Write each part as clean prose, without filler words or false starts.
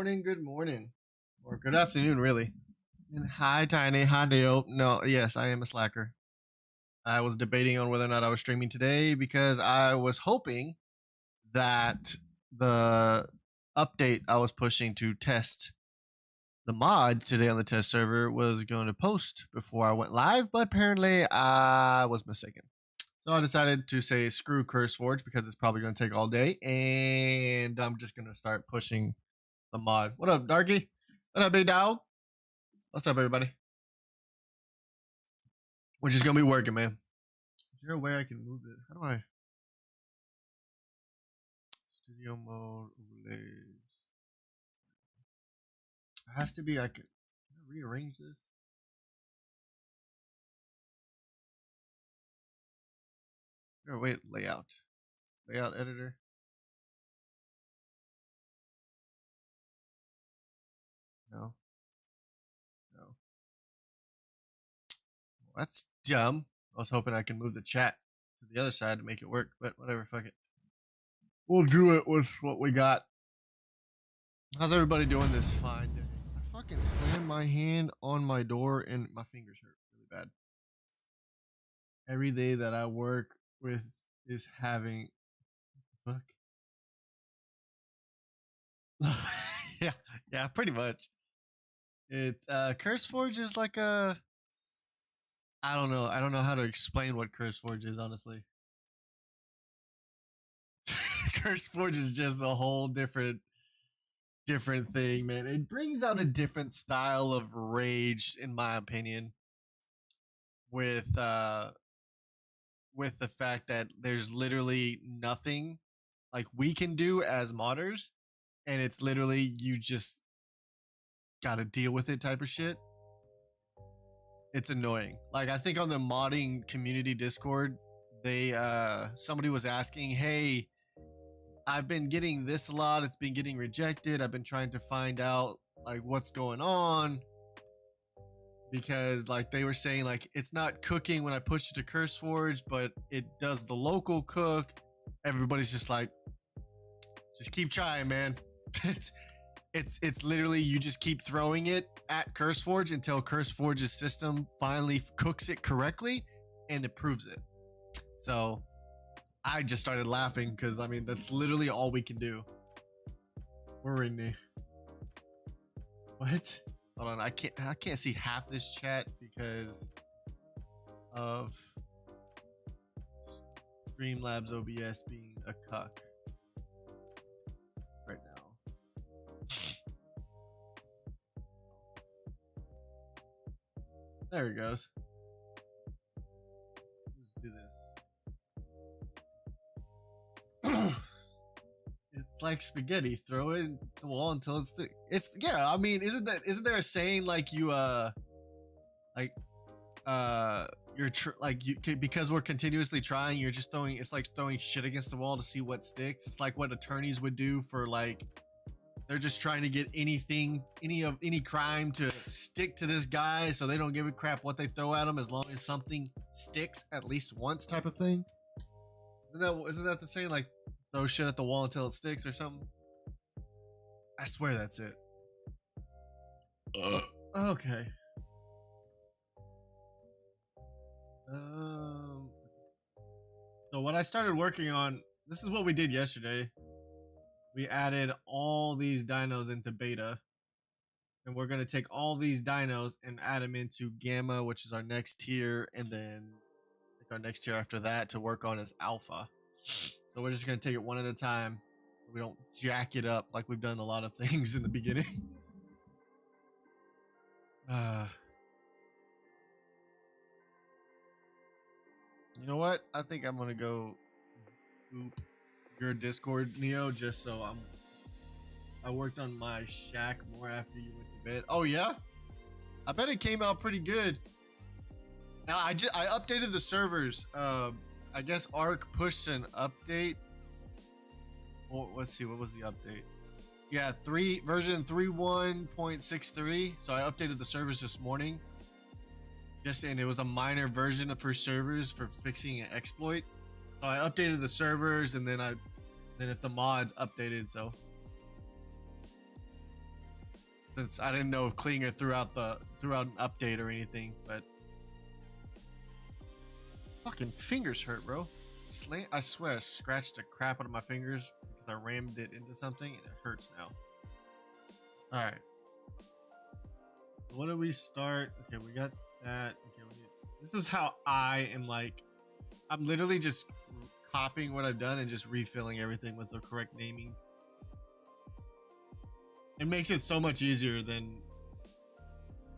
good morning, or good afternoon, really. And hi, Tiny. Hi, Dale. No, yes, I am a slacker. I was debating on whether or not I was streaming today because I was hoping that the update I was pushing to test the mod today on the test server was going to post before I went live, but apparently I was mistaken. So I decided to say screw CurseForge because it's probably going to take all day, and I'm just going to start pushing the mod. What up, Darky? What up, big dog? What's up, everybody? We're just gonna be working, man. Is there a way I can move it? How do I? Studio mode overlays. It has to be. Can I rearrange this? Or wait, layout editor. No, no. Well, that's dumb. I was hoping I can move the chat to the other side to make it work, but whatever. Fuck it. We'll do it with what we got. How's everybody doing this fine day? I fucking slammed my hand on my door and my fingers hurt really bad. Every day that I work with is having fuck. yeah, pretty much. It's CurseForge is like a I don't know. I don't know how to explain what CurseForge is, honestly. CurseForge is just a whole different thing, man. It brings out a different style of rage, in my opinion, with the fact that there's literally nothing like we can do as modders, and it's literally you just gotta deal with it type of shit. It's annoying. Like I think on the modding community Discord, they somebody was asking, hey, I've been getting this a lot, it's been getting rejected. I've been trying to find out like what's going on. Because like they were saying like it's not cooking when I push it to CurseForge, but it does the local cook. Everybody's just like, just keep trying, man. it's literally you just keep throwing it at CurseForge until CurseForge's system finally cooks it correctly and approves it. So I just started laughing because I mean that's literally all we can do. We're in there. What? Hold on, I can't see half this chat because of Streamlabs OBS being a cuck right now. There it goes. Let's do this. It's like spaghetti. Throw it in the wall until it's it's yeah. I mean, isn't there a saying like you like you're like you because we're continuously trying, you're just throwing, it's like throwing shit against the wall to see what sticks. It's like what attorneys would do for like they're just trying to get any crime to stick to this guy, so they don't give a crap what they throw at him as long as something sticks at least once type of thing. Isn't that the saying, like throw shit at the wall until it sticks or something? I swear that's it. Okay. So what I started working on, this is what we did yesterday. We added all these dinos into beta, and we're gonna take all these dinos and add them into gamma, which is our next tier, and then our next tier after that to work on is alpha. So we're just gonna take it one at a time, so we don't jack it up like we've done a lot of things in the beginning. You know what? I think I'm gonna go boop your Discord, Neo, just so I worked on my shack more after you went to bed. Oh yeah? I bet it came out pretty good. Now I updated the servers. I guess ARK pushed an update. Well, let's see, what was the update? Yeah, version 3.1.63. So I updated the servers this morning. And it was a minor version for servers for fixing an exploit. So I updated the servers, and then if the mods updated, so since I didn't know if Klinger threw out an update or anything, but fucking fingers hurt, bro. I swear I scratched the crap out of my fingers because I rammed it into something and it hurts now. All right. What do we start? Okay, we got that. Okay, this is how I am like. I'm literally just copying what I've done and just refilling everything with the correct naming. It makes it so much easier than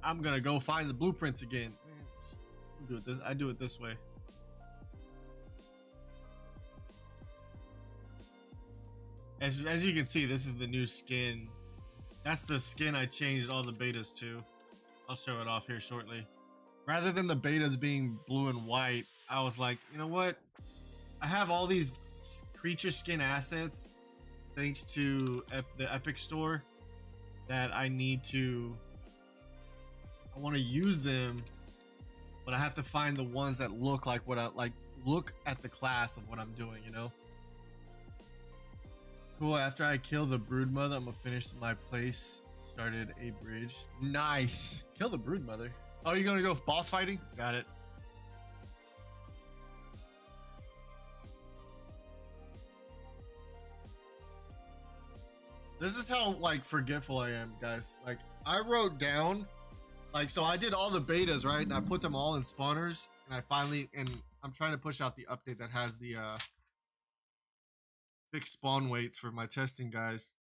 I'm gonna go find the blueprints again. I do it this way. As you can see, this is the new skin. That's the skin I changed all the betas to. I'll show it off here shortly. Rather than the betas being blue and white, I was like, you know what? I have all these creature skin assets thanks to the Epic Store that I want to use them, but I have to find the ones that look like what I like. Look at the class of what I'm doing, you know? Cool, after I kill the brood mother, I'm gonna finish my place. Started a bridge. Nice. Kill the brood mother. Oh, you're gonna go boss fighting? Got it. This is how like forgetful I am, guys. Like I wrote down, like, so I did all the betas, right? And I put them all in spawners, and I'm trying to push out the update that has the fixed spawn weights for my testing guys.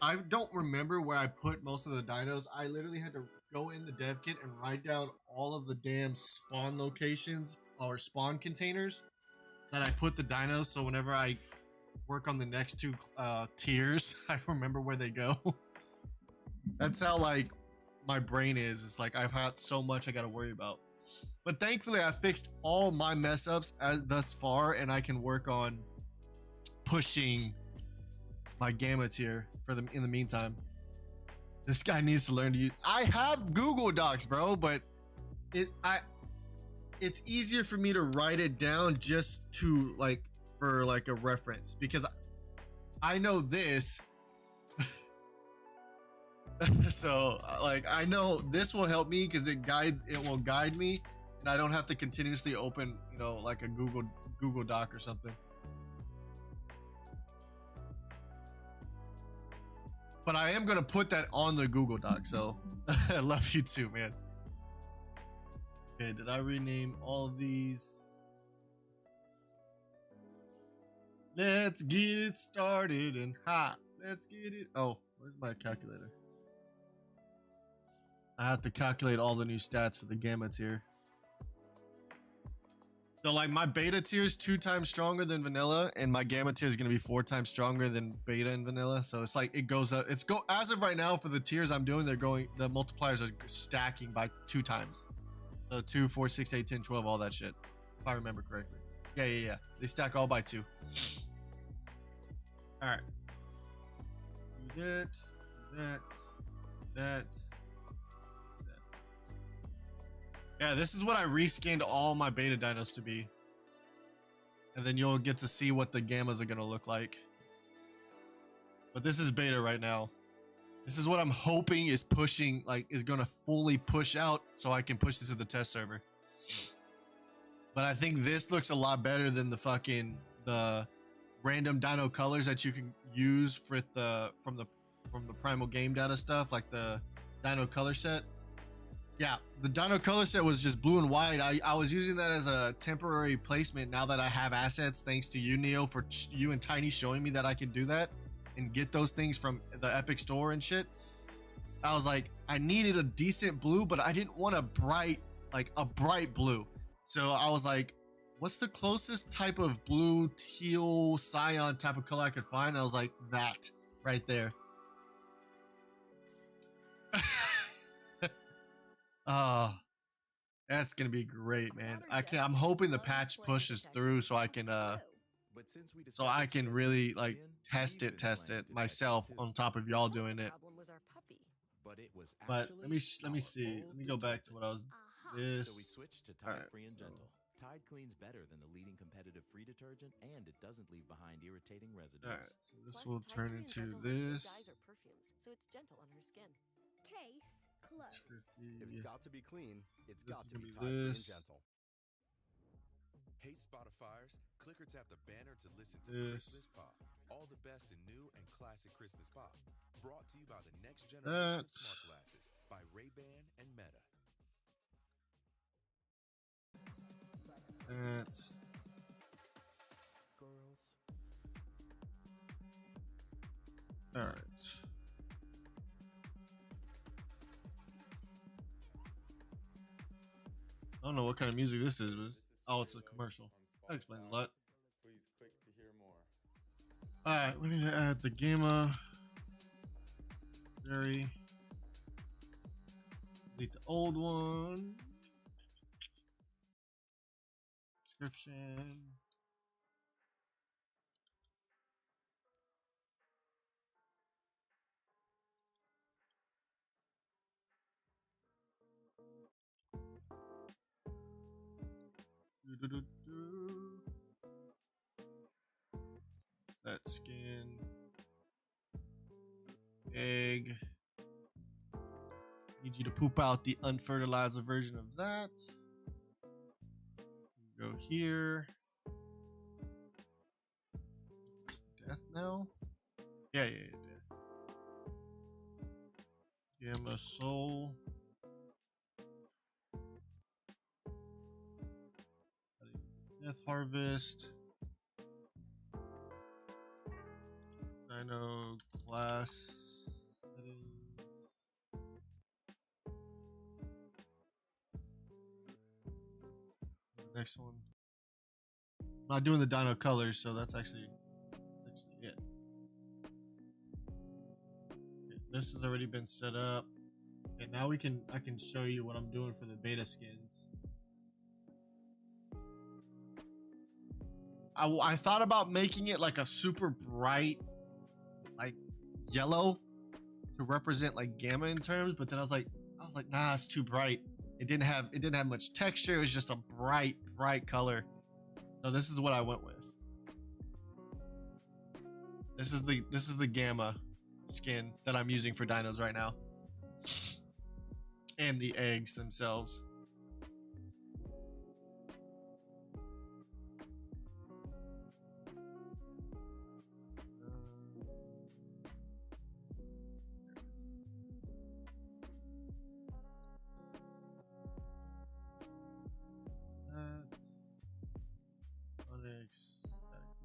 I don't remember where I put most of the dinos. I literally had to go in the dev kit and write down all of the damn spawn locations or spawn containers that I put the dinos, so whenever I work on the next two tiers, I remember where they go. That's how like my brain is. It's like I've had so much I gotta worry about. But thankfully I fixed all my mess ups thus far, and I can work on pushing my gamma tier for them in the meantime. This guy needs to learn to use. I have Google Docs, bro, but it's easier for me to write it down just to like for like a reference, because I know this. So like I know this will help me because it will guide me, and I don't have to continuously open, you know, like a Google Doc or something. But I am gonna put that on the Google Doc, so I love you too, man. Okay, did I rename all of these? Let's get it started and hot. Let's get it. Oh, where's my calculator? I have to calculate all the new stats for the gamma tier. So like my beta tier is 2 times stronger than vanilla, and my gamma tier is gonna be 4 times stronger than beta and vanilla. So it's like it goes up. As of right now for the tiers I'm doing, the multipliers are stacking by 2 times. So 2, 4, 6, 8, 10, 12, all that shit. If I remember correctly. Yeah. They stack all by 2. All right. Do that. Yeah, this is what I reskinned all my beta dinos to be. And then you'll get to see what the gammas are gonna look like. But this is beta right now. This is what I'm hoping is pushing, like, is gonna fully push out so I can push this to the test server. But I think this looks a lot better than the random dino colors that you can use with from the primal game data stuff, like the dino color set. Yeah, the dino color set was just blue and white. I was using that as a temporary placement now that I have assets, thanks to you, Neo, for you and Tiny showing me that I could do that and get those things from the Epic Store and shit. I was like, I needed a decent blue, but I didn't want a bright blue. So I was like, what's the closest type of blue, teal, cyan type of color I could find? I was like, that right there. That's gonna be great, man. I'm hoping the patch pushes through so I can really like test it myself on top of y'all doing it. But let me see. Let me go back to what I was. This. So we switched to Tide Free and Gentle. Tide cleans better than the leading competitive free detergent, and it doesn't leave behind irritating residues. All right, so this will turn into this. Dyes are perfumes, so it's gentle on her skin. Case closed. If it's got to be clean, it's This got is to gonna be be tied free and this. gentle. Hey Spotifyers, click or tap the banner to listen to This. Christmas Pop. All the best in new and classic Christmas pop. Brought to you by the next generation That. of smart glasses by Ray-Ban and Meta. That. Girls. All right. I don't know what kind of music this is, but oh, it's a commercial. That explains a lot. Please click to hear more. All right, we need to add the gamma. Delete the old one. Description. That skin. Egg. Need you to poop out the unfertilized version of that. Go here. Death now? Yeah, death. Gamma soul. Death harvest. Dino class settings. Next one. I'm not doing the dino colors, so that's actually it. Okay, this has already been set up. And now I can show you what I'm doing for the beta skins. I thought about making it like a super bright, like yellow, to represent like gamma in terms, but then I was like, nah, it's too bright. It didn't have much texture. It was just a bright color. So this is what I went with. This is the gamma skin that I'm using for dinos right now, and the eggs themselves.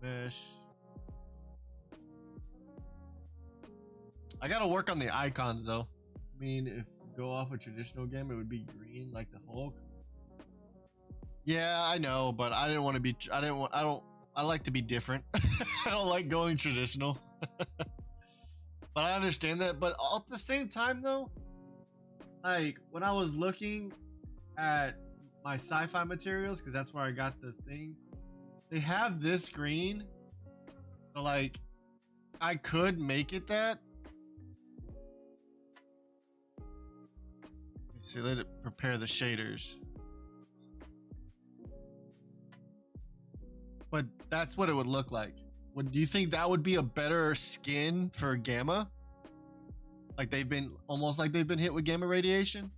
Mesh. I gotta work on the icons though. I mean, if you go off a traditional game, it would be green like the Hulk. Yeah, I know, but I didn't want to be. I like to be different. I don't like going traditional. But I understand that. But at the same time, though, like when I was looking at my sci-fi materials, because that's where I got the thing. They have this green, so like I could make it that. Let's see, let it prepare the shaders. But that's what it would look like. Do you think that would be a better skin for gamma? Like they've been hit with gamma radiation.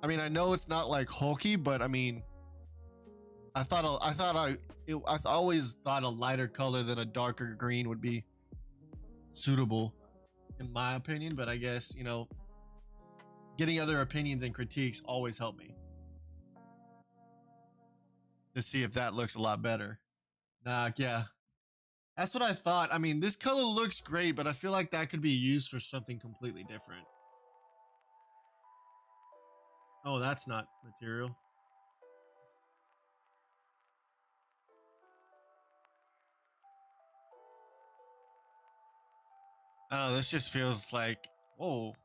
I mean, I know it's not like hulky, but I mean. I always thought a lighter color than a darker green would be suitable, in my opinion. But I guess, you know, getting other opinions and critiques always help me to see if that looks a lot better. Nah, yeah, that's what I thought. I mean, this color looks great, but I feel like that could be used for something completely different. Oh, that's not material. Oh, this just feels like, whoa.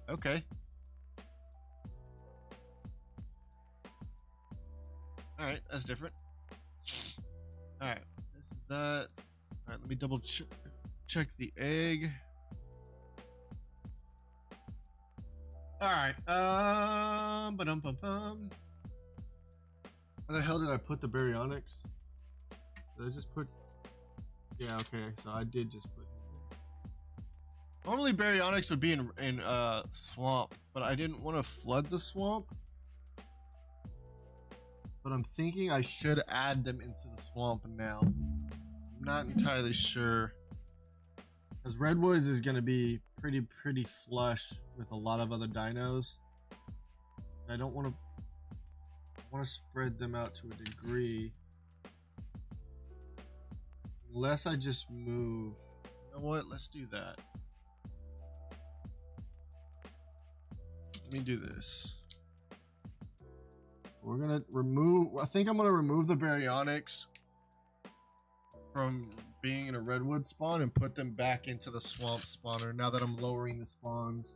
Okay. All right, that's different. All right, this is that. All right, let me double check the egg. All right. Ba-dum-bum-bum. Where the hell did I put the baryonyx? Did I just put Yeah, okay, so I did just put him. Normally baryonyx would be in swamp, but I didn't want to flood the swamp. But I'm thinking I should add them into the swamp now. I'm not entirely sure. Because redwoods is gonna be pretty flush with a lot of other dinos. I don't want to spread them out to a degree. Unless I just move. You know what? Let's do that. Let me do this. We're gonna remove. I think I'm gonna remove the baryonyx from being in a redwood spawn and put them back into the swamp spawner now that I'm lowering the spawns.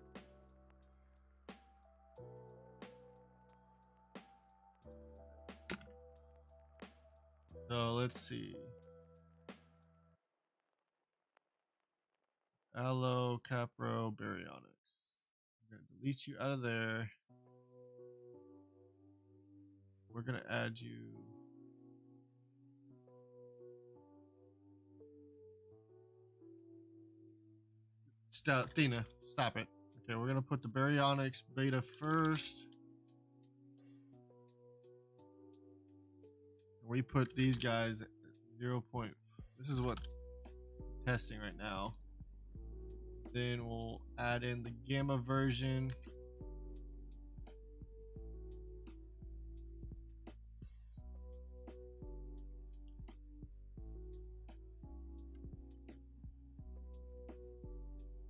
So let's see. Aloe, Capro, baryonyx. I'm gonna delete you out of there. We're gonna add you. Stop, Tina, stop it. Okay, we're gonna put the baryonyx beta first. We put these guys at 0. This is what I'm testing right now. Then we'll add in the gamma version.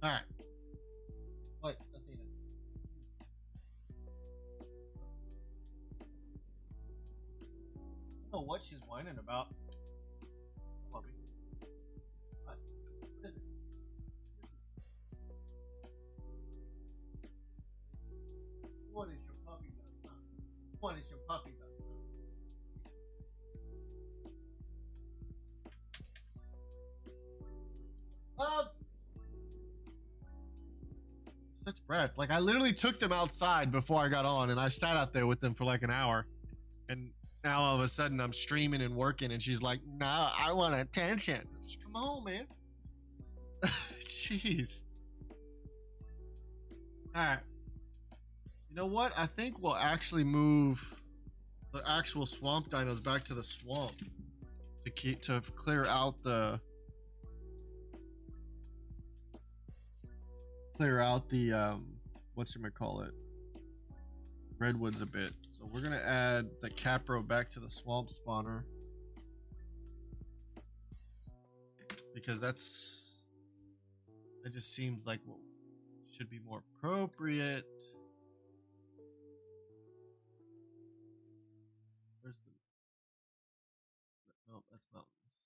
All right. What, Athena? I don't know what she's whining about. Puppy. What? What is it? What is your puppy done? Huh? What is your puppy done? Huh? Such brats. Like, I literally took them outside before I got on, and I sat out there with them for like an hour. And now all of a sudden I'm streaming and working, and she's like, "No, I want attention." Come on, man. Jeez. All right. You know what? I think we'll actually move the actual swamp dinos back to the swamp to clear out the whatchamacallit, redwoods a bit. So we're gonna add the Capro back to the swamp spawner because that just seems like what should be more appropriate. Where's the no, that's mountains.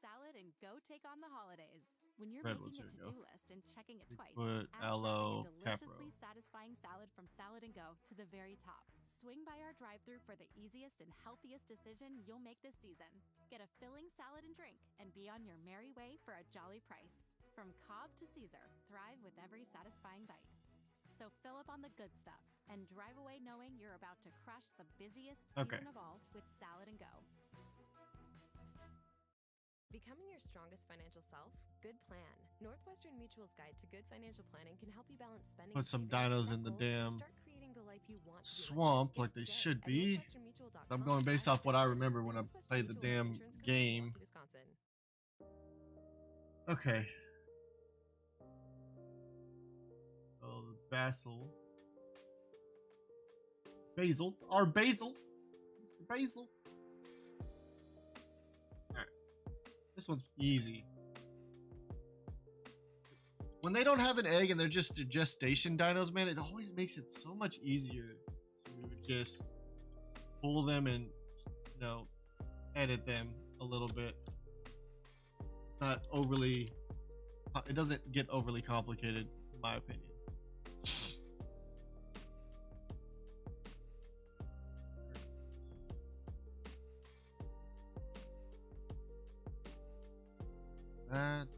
Salad and go take on the holidays. When you're Redwoods, making a here we to-do list and checking it twice, put add aloe, grabbing a deliciously Capro. satisfying salad from Salad and Go to the very top. Swing by our drive-thru for the easiest and healthiest decision you'll make this season. Get a filling salad and drink and be on your merry way for a jolly price. From Cobb to Caesar, thrive with every satisfying bite. So fill up on the good stuff and drive away knowing you're about to crush the busiest season of all with Salad and Go. Becoming your strongest financial self? Good plan. Northwestern Mutual's guide to good financial planning can help you balance spending. Put some saving, dinos set in the goals, and damn start creating the life you want to be swamp living. like Get they it should today be. at northwesternmutual.com. I'm going based off what I remember when I played the damn Insurance Company, game. Milwaukee, Wisconsin. Okay. So Basil. Basil. Our Basil. Mr. Basil. Alright. This one's easy. When they don't have an egg and they're just gestation dinos, man, it always makes it so much easier to just pull them and, you know, edit them a little bit. It's not overly, it doesn't get overly complicated, in my opinion. That.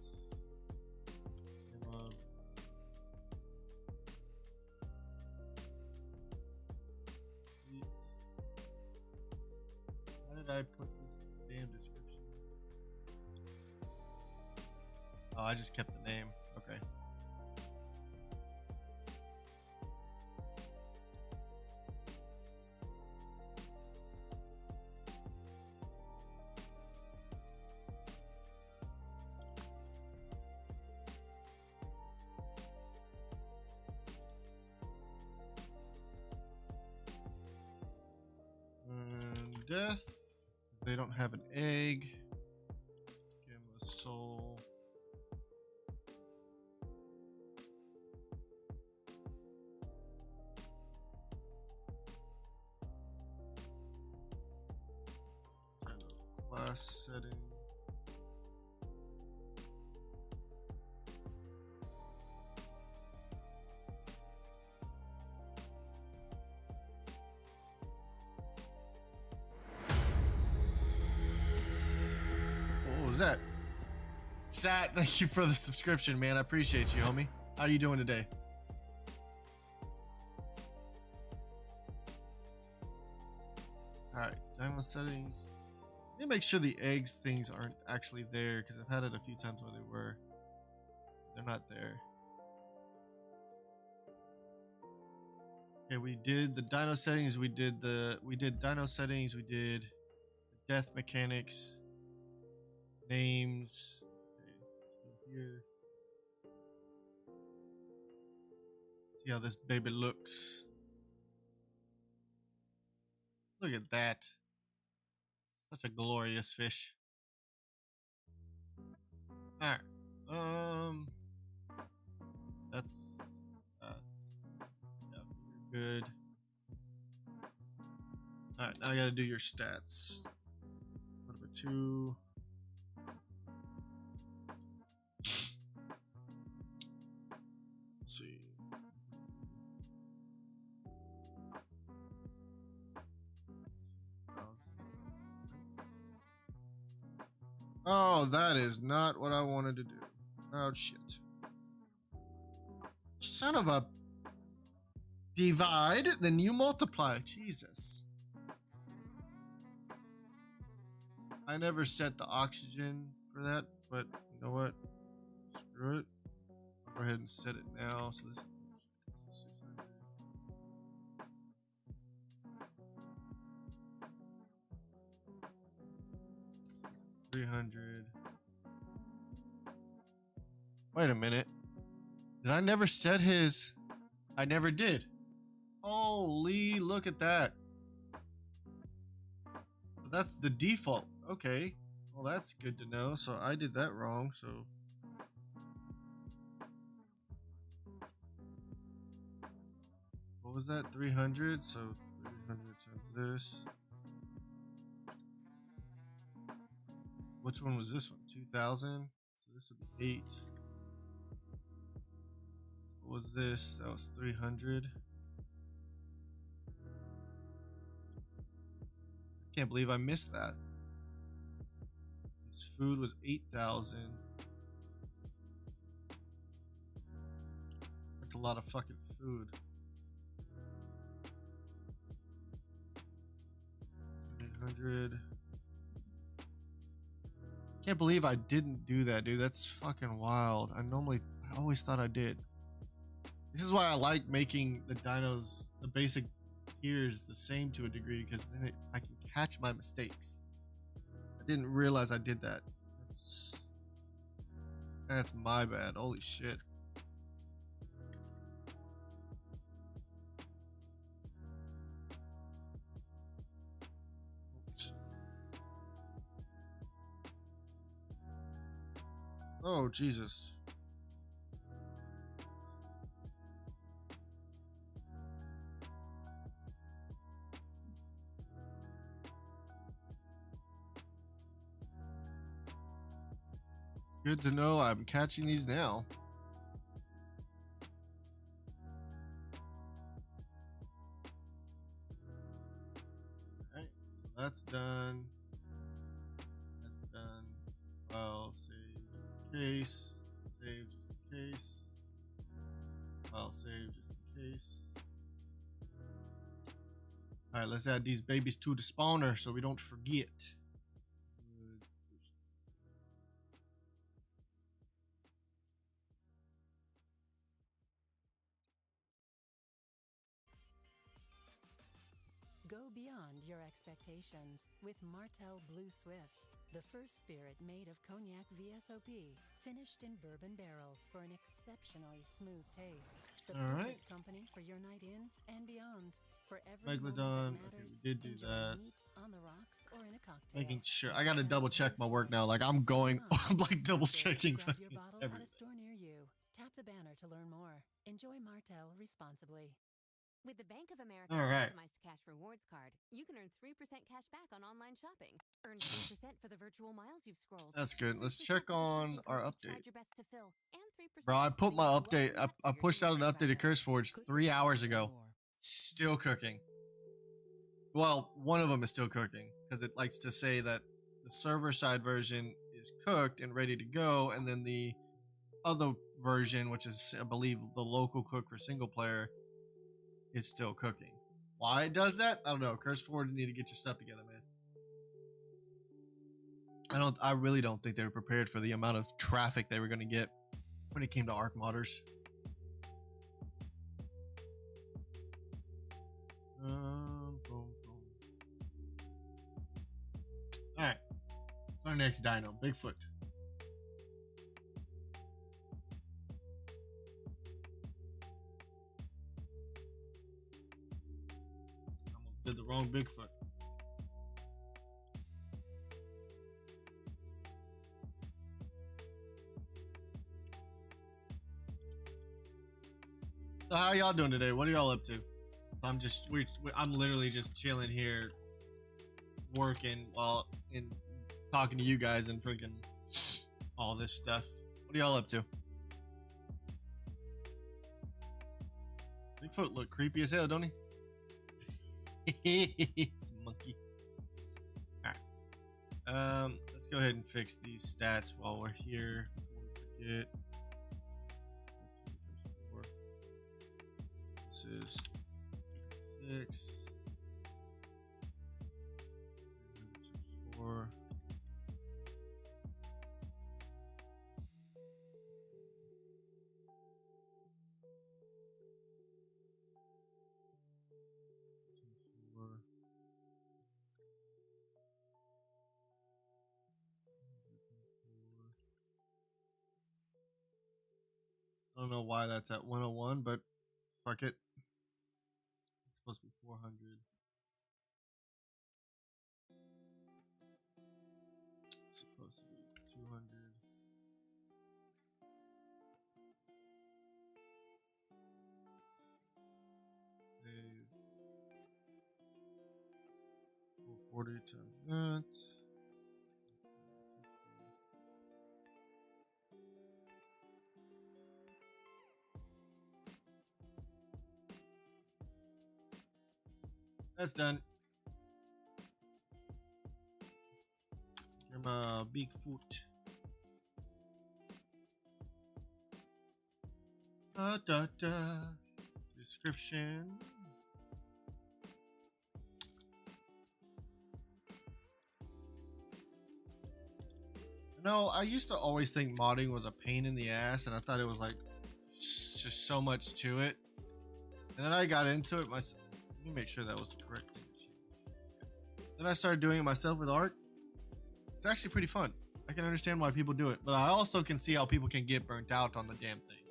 How did I put this damn description? Oh, I just kept the name. Okay. Death. They don't have an egg. Give them a soul. Class setting. What was that? Sat, thank you for the subscription, man. I appreciate you, homie. How you doing today? Alright, dino settings. Let me make sure the eggs things aren't actually there, because I've had it a few times where they were. They're not there. Okay, we did the dino settings, we did dino settings, we did death mechanics, names. Okay, let's go here. See how this baby looks. Look at that. Such a glorious fish. Alright. That's yeah, you're good. Alright, now I gotta do your stats. Number 2. Let's see. Oh, that is not what I wanted to do. Oh, shit. Son of a... Divide, then you multiply. Jesus. I never set the oxygen for that, but you know what? Screw it. I'll go ahead and set it now. So this is 600. 300. Wait a minute. Did I never set his? I never did. Holy, look at that. So that's the default. Okay. Well, that's good to know. So I did that wrong. So what was that? 300. So 300 times this. Which one was this one? 2000. So this would be 8. What was this? That was 300. Can't believe I missed that. His food was 8,000. That's a lot of fucking food. 800. Can't believe I didn't do that, dude. That's fucking wild. I always thought I did. This is why I like making the dinos, the basic tiers, the same to a degree, because then I can catch my mistakes. I didn't realize I did that. That's my bad. Holy shit. Oops. Oh, Jesus. Good to know I'm catching these now. Alright, so that's done. That's done. File save just in case. Save just in case. File save just in case. Alright, let's add these babies to the spawner so we don't forget. Go beyond your expectations with Martel Blue Swift, the first spirit made of cognac VSOP, finished in bourbon barrels for an exceptionally smooth taste. The perfect company for your night in and beyond. For every moment Megalodon. that matters, Okay, we did do enjoy that. neat, on the rocks, or in a cocktail. Making sure. I gotta double check my work now. Like I'm going, I'm like double checking. Grab your bottle at a store near you. Tap the banner to learn more. Enjoy Martel responsibly. With the Bank of America All right. Optimized Cash Rewards card, you can earn 3% cash back on online shopping. Earn 3% for the virtual miles you've scrolled. That's good. Let's 3% check for the on shopping our carts you've update. tried your best to fill, and 3% Bro, I for put the my welcome update. back I for your pushed out an Dino update to Overhaul. CurseForge 3 hours ago. Still cooking. Well, one of them is still cooking because it likes to say that the server side version is cooked and ready to go, and then the other version, which is I believe the local cook for single player, is still cooking. Why it does that? I don't know. CurseForge, you need to get your stuff together, man. I really don't think they were prepared for the amount of traffic they were going to get when it came to ARK modders. Alright. What's our next dino? Bigfoot. Almost did the wrong Bigfoot. So how y'all doing today? What are y'all up to? I'm literally just chilling here, working while talking to you guys and freaking all this stuff. What are y'all up to? Bigfoot look creepy as hell, don't he? It's a monkey. Alright. Let's go ahead and fix these stats while we're here before we forget. This is 6. 4. I don't know why that's at 101, but fuck it. It's supposed to be 400. It's supposed to be 200. Save. 440 times that. That's done. You're my Bigfoot. Description. No, I used to always think modding was a pain in the ass, and I thought it was like just so much to it. And then I got into it myself. Let me make sure that was the correct thing to change. Then I started doing it myself with ARK. It's actually pretty fun. I can understand why people do it, but I also can see how people can get burnt out on the damn thing.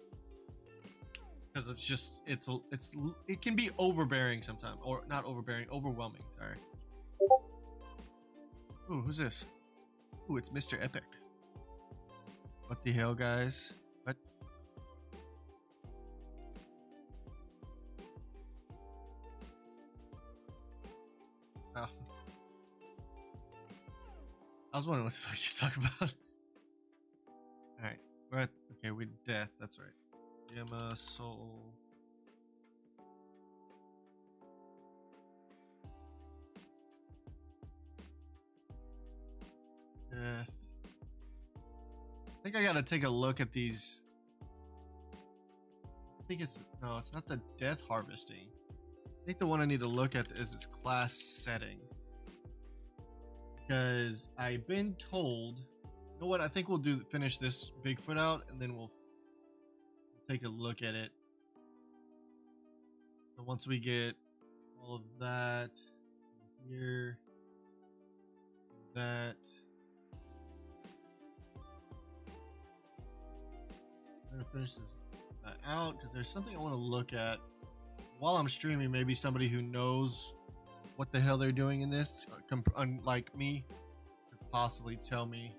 Because it's just, it can be overbearing sometimes, or not overbearing, overwhelming. Sorry. Ooh, who's this? Ooh, it's Mr. Epic. What the hell, guys? What? Oh. I was wondering what the fuck you're talking about. Alright, we're at, okay, we're death, that's right. Gamma, soul. Death. I think I gotta take a look at these. I think it's, no, it's not the death harvesting. I think the one I need to look at is its class setting. Because I've been told, you know what, I think we'll finish this Bigfoot out and then we'll take a look at it. So once we get all of that, here. That. I'm gonna finish this out because there's something I want to look at while I'm streaming. Maybe somebody who knows what the hell they're doing in this, unlike me, could possibly tell me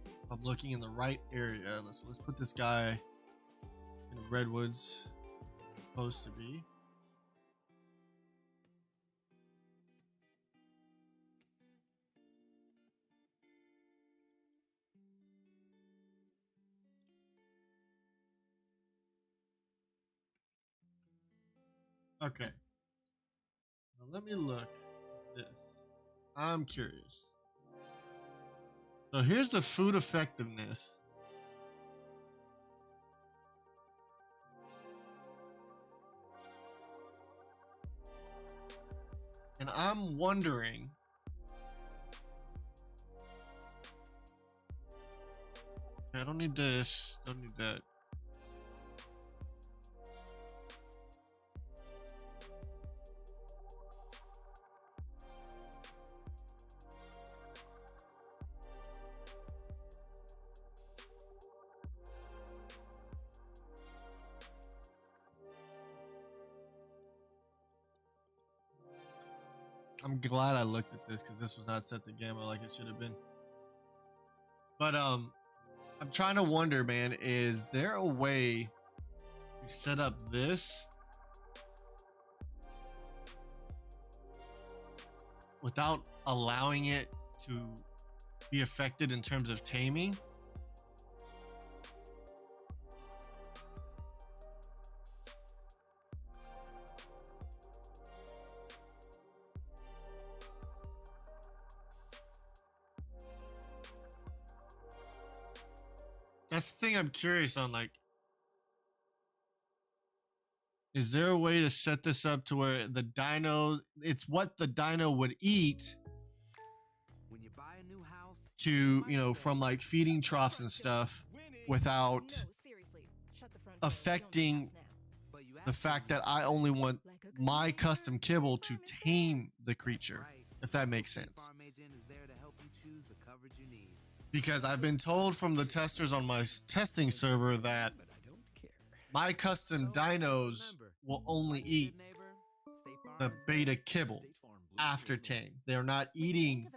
if I'm looking in the right area. Let's put this guy in redwoods. It's supposed to be. Okay. Now let me look at this. I'm curious. So here's the food effectiveness. And I'm wondering, okay, I don't need this, don't need that. I'm glad I looked at this because this was not set to gamma like it should have been. But I'm trying to wonder, man, is there a way to set up this without allowing it to be affected in terms of taming? That's the thing I'm curious on, like, is there a way to set this up to where the dinos, it's what the dino would eat When you buy a new house, to, you know, from like feeding troughs and stuff without affecting the fact that I only want my custom kibble to tame the creature, if that makes sense. Because I've been told from the testers on my testing server that my custom dinos will only eat the beta kibble after tame. They're not eating,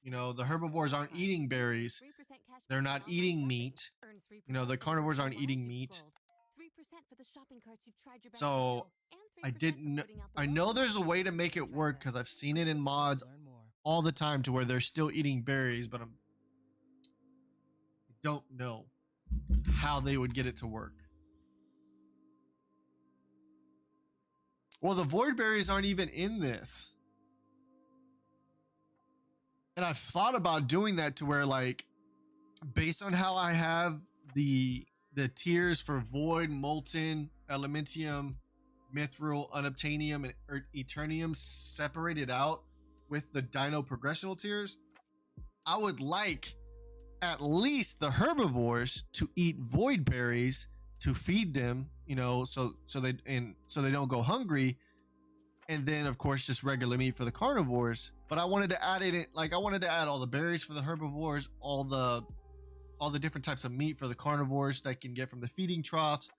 you know, the herbivores aren't eating berries. They're not eating meat. You know, the carnivores aren't eating meat. So I know there's a way to make it work because I've seen it in mods all the time to where they're still eating berries, but I don't know how they would get it to work. Well, the void berries aren't even in this. And I've thought about doing that to where, like, based on how I have the tiers for void, molten, elementium, mithril, unobtainium, and eternium separated out with the dino progressional tiers, I would like at least the herbivores to eat void berries to feed them, you know, so they don't go hungry, and then of course just regular meat for the carnivores. But I wanted to add it in, like I wanted to add all the berries for the herbivores, all the different types of meat for the carnivores that can get from the feeding troughs.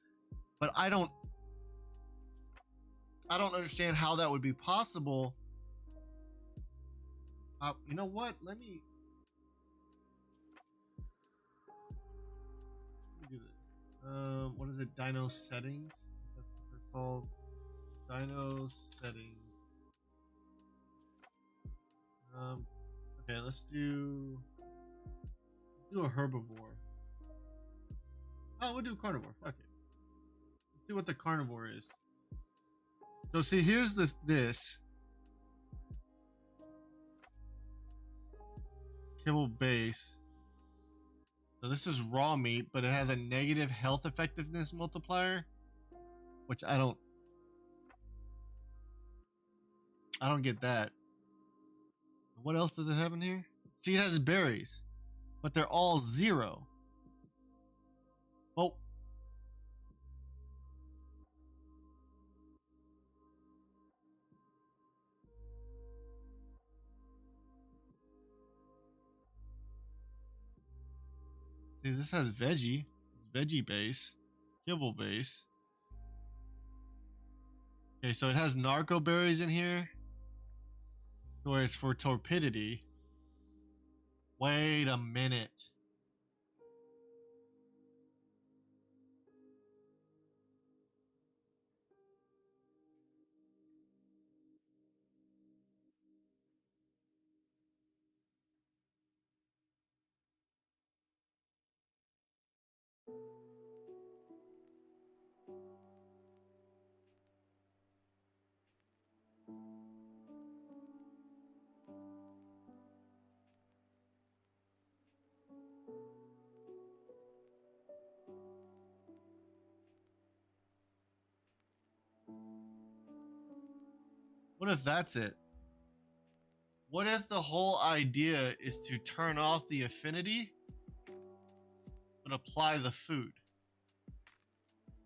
But I don't understand how that would be possible. You know what? Let me do this. What is it? Dino settings. That's what they're called. Dino settings. Okay, let's do a herbivore. Oh, we'll do carnivore. Fuck it. Let's see what the carnivore is. So see, here's this kibble base. So this is raw meat, but it has a negative health effectiveness multiplier, which I don't get that. What else does it have in here? See, it has berries, but they're all 0. Oh. See, this has veggie base, kibble base. Okay, so it has narco berries in here, where it's for torpidity. Wait a minute. What if that's it? What if the whole idea is to turn off the affinity, but apply the food?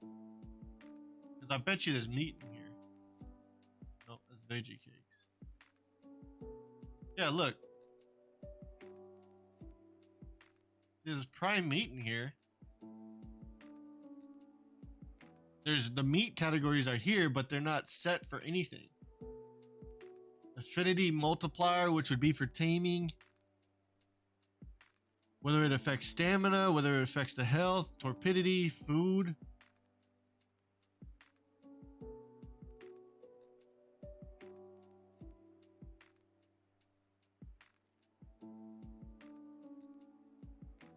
Because I bet you there's meat in here. Nope, that's veggie cakes. Yeah, look. There's prime meat in here. There's the meat categories are here, but they're not set for anything. Affinity multiplier, which would be for taming. Whether it affects stamina, whether it affects the health, torpidity, food.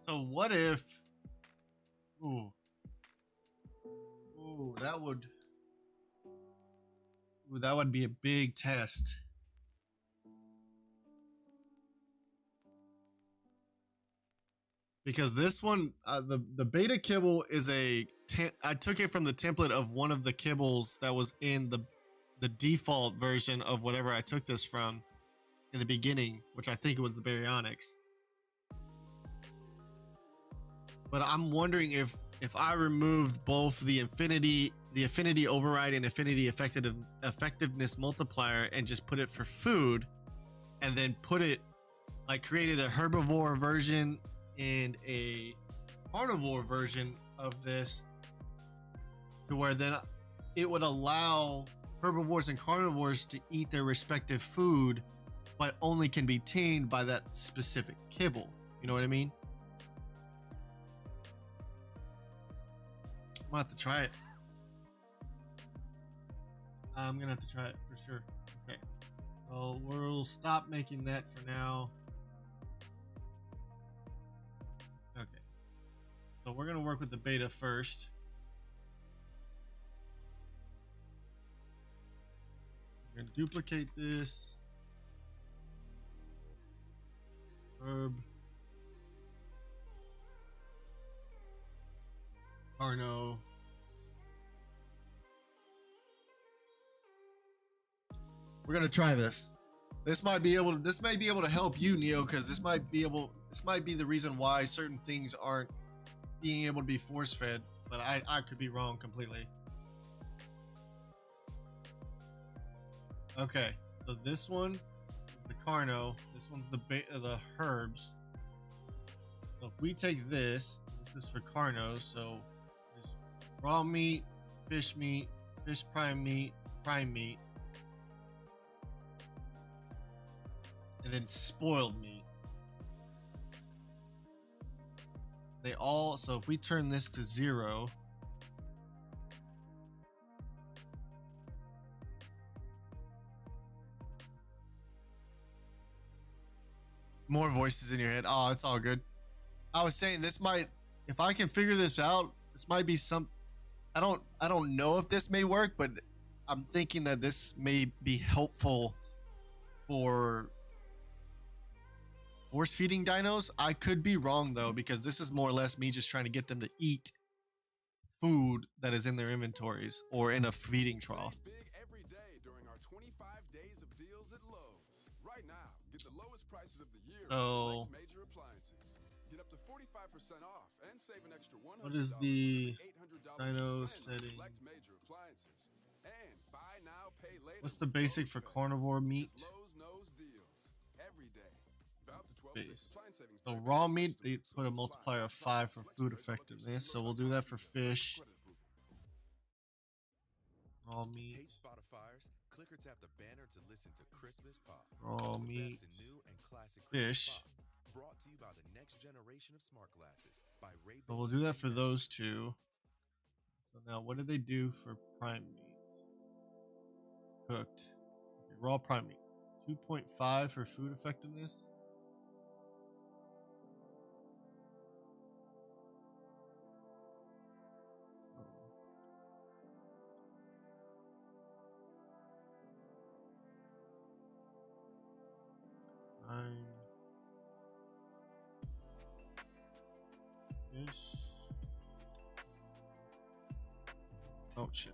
So what if... Ooh, that would... Ooh, that would be a big test. Because this one, the beta kibble is I took it from the template of one of the kibbles that was in the default version of whatever I took this from in the beginning, which I think was the baryonyx. But I'm wondering if I removed both the affinity override and affinity effectiveness multiplier and just put it for food, and then put it like created a herbivore version and a carnivore version of this, to where then it would allow herbivores and carnivores to eat their respective food, but only can be tamed by that specific kibble. You know what I mean? I'm gonna have to try it. I'm gonna have to try it for sure. Okay, so we'll stop making that for now. Okay, so we're gonna work with the beta first. We're gonna duplicate this herb, Arno. We're gonna try this. This might be able to help you, Neo, because this might be the reason why certain things aren't being able to be force fed. But I could be wrong completely. Okay, so this one is the Carno. This one's the herbs. So if we take this is for Carnos. So there's raw meat, fish prime meat, and then spoiled meat. They all, so if we turn this to 0, more voices in your head. Oh, it's all good. I was saying this might, if I can figure this out, this might be some, I don't know if this may work, but I'm thinking that this may be helpful for force feeding dinos. I could be wrong though, because this is more or less me just trying to get them to eat food that is in their inventories or in a feeding trough. Save big every day during our 25 days of deals at Lowe's. Right now, get the lowest prices of the year on select major appliances. Get up to 45% off and save an extra $100. What is the dino on setting? select major appliances. And buy now, pay later. What's the basic for carnivore meat? Lowe's knows deals every day. About to base. So raw meat, they put a multiplier of 5 for food effectiveness. So we'll do that for fish. Raw meat. Hey Spotifyers, click or tap the banner to listen to Christmas Pop. Raw The meat. best in new and classic Fish. Christmas Pop. Brought to you by the next generation of smart glasses by Ray. So we'll do that for those two. So now what do they do for prime meat? Cooked. Okay, raw prime meat. 2.5 for food effectiveness. Fish. Oh shit.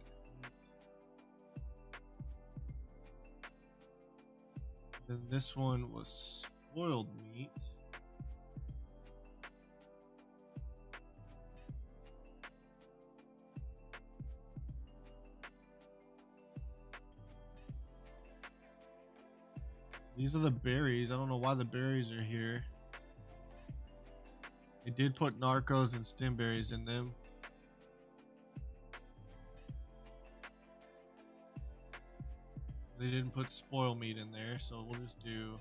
Then this one was spoiled meat. These are the berries. I don't know why the berries are here. They did put narcos and stem berries in them. They didn't put spoil meat in there, so we'll just do.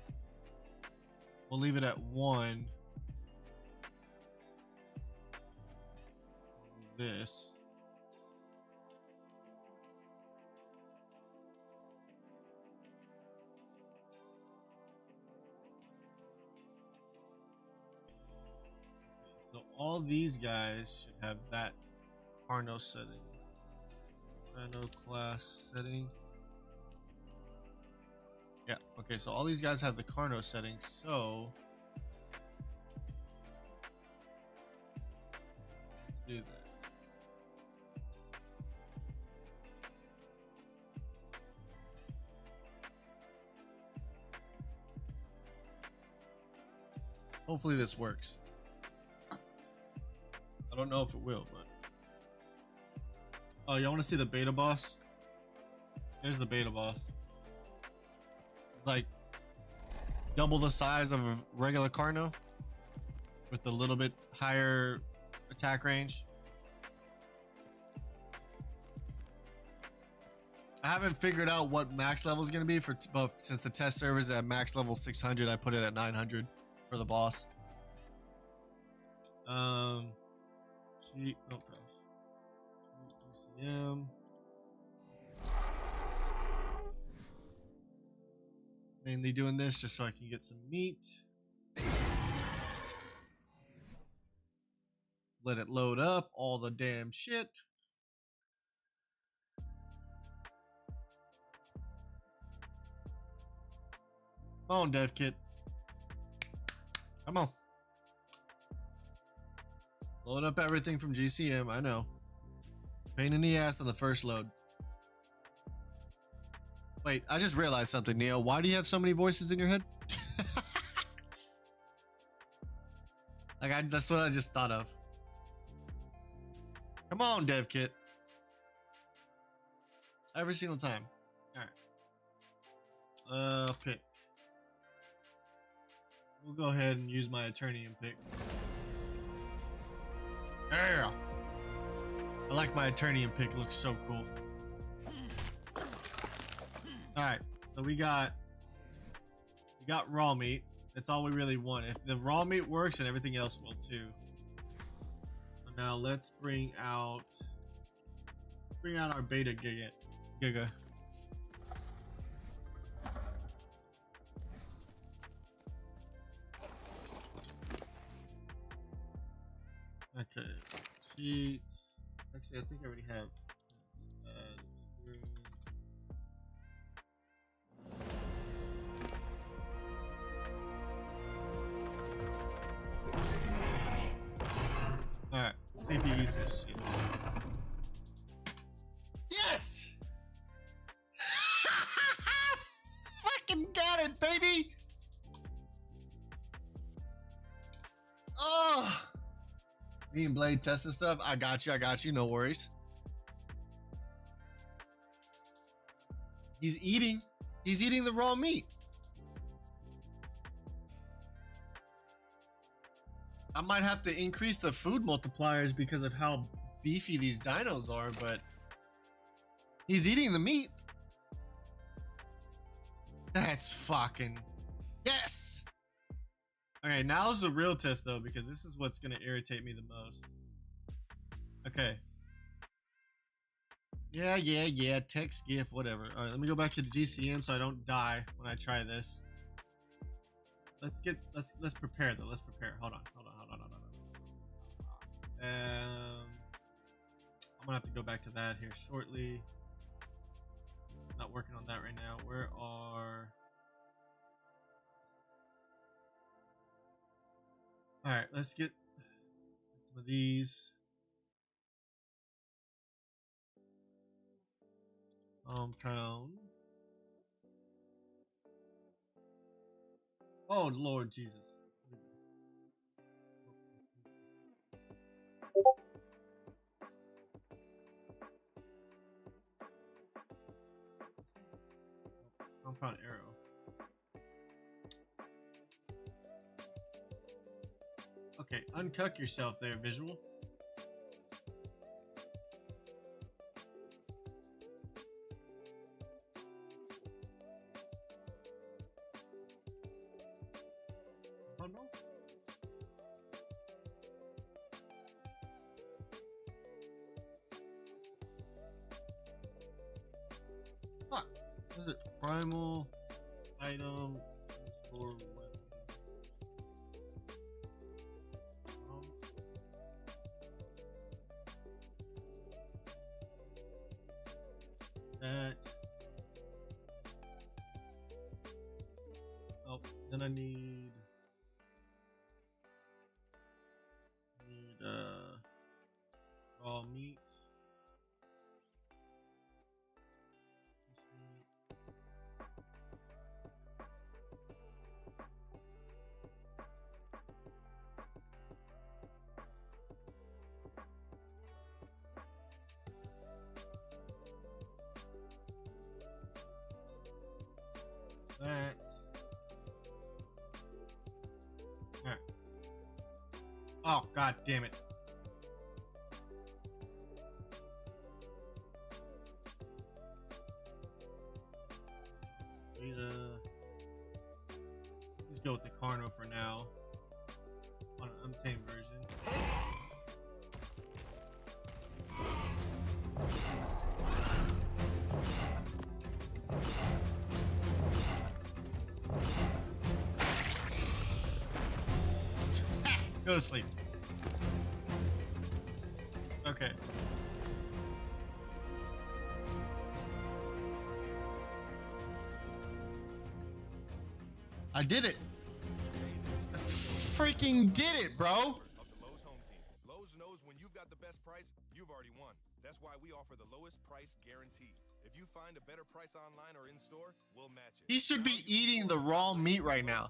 We'll leave it at 1. This. So all these guys should have that Carno setting. Carno class setting. Yeah, okay, so all these guys have the Carno setting, so let's do this. Hopefully this works. I don't know if it will, but oh, y'all want to see the beta boss? There's the beta boss. Like double the size of a regular Carno with a little bit higher attack range. I haven't figured out what max level is going to be for, but since the test server is at max level 600, I put it at 900 for the boss. Cheat, oh gosh. DCM. Mainly doing this just so I can get some meat. Let it load up all the damn shit. Come on, dev kit. Come on. Load up everything from GCM, I know. Pain in the ass on the first load. Wait, I just realized something, Neo. Why do you have so many voices in your head? That's what I just thought of. Come on, dev kit. Every single time. Alright. Pick. We'll go ahead and use my attorney and pick. Yeah. I like my attorney and pick. It looks so cool. Alright, so we got raw meat. That's all we really want. If the raw meat works, and everything else will too. So now let's bring out our beta giga. Okay, cheat. Actually, I think I already have. Alright, see if he eats this shit. Yes! Fucking got it, baby! Oh! Me and Blade testing stuff. I got you, no worries. He's eating the raw meat. I might have to increase the food multipliers because of how beefy these dinos are, but he's eating the meat. That's fucking yes. Okay, now's the real test though, because this is what's gonna irritate me the most. Okay. Yeah. Text, GIF, whatever. All right, let me go back to the GCM so I don't die when I try this. Let's prepare though. Let's prepare. Hold on. I'm gonna have to go back to that here shortly. Not working on that right now. Where are? All right, let's get some of these. Compound. Oh Lord Jesus. Compound arrow. Okay, uncuck yourself there, visual. Oh no. Fuck. What is it? Primal item or weapon. That. Oh, then I need raw meat. That. Alright. Oh, god damn it. Let's go with the Carno for now. On an untamed version. Go to sleep. Okay. I did it. I freaking did it, bro. Of the Lowe's home team. Lowe's knows when you've got the best price, you've already won. That's why we offer the lowest price guarantee. If you find a better price online or in store, we'll match it. He should be eating the raw meat right now.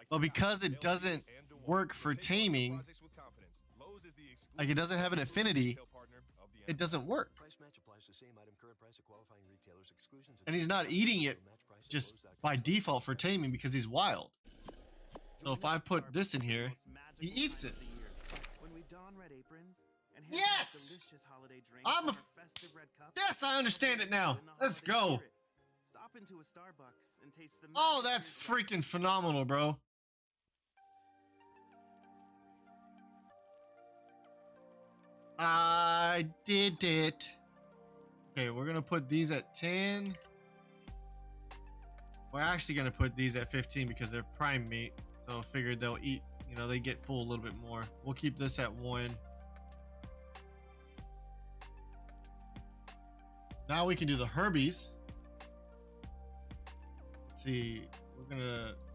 But because it doesn't work for taming, like it doesn't have an affinity, it doesn't work. And he's not eating it just by default for taming because he's wild. So if I put this in here, he eats it. Yes! Yes, I understand it now. Let's go. Oh, that's freaking phenomenal, bro. I did it. Okay, we're gonna put these at 10. We're actually gonna put these at 15 because they're prime meat. So I figured they'll eat, you know, they get full a little bit more. We'll keep this at 1. Now we can do the Herbies. Let's see.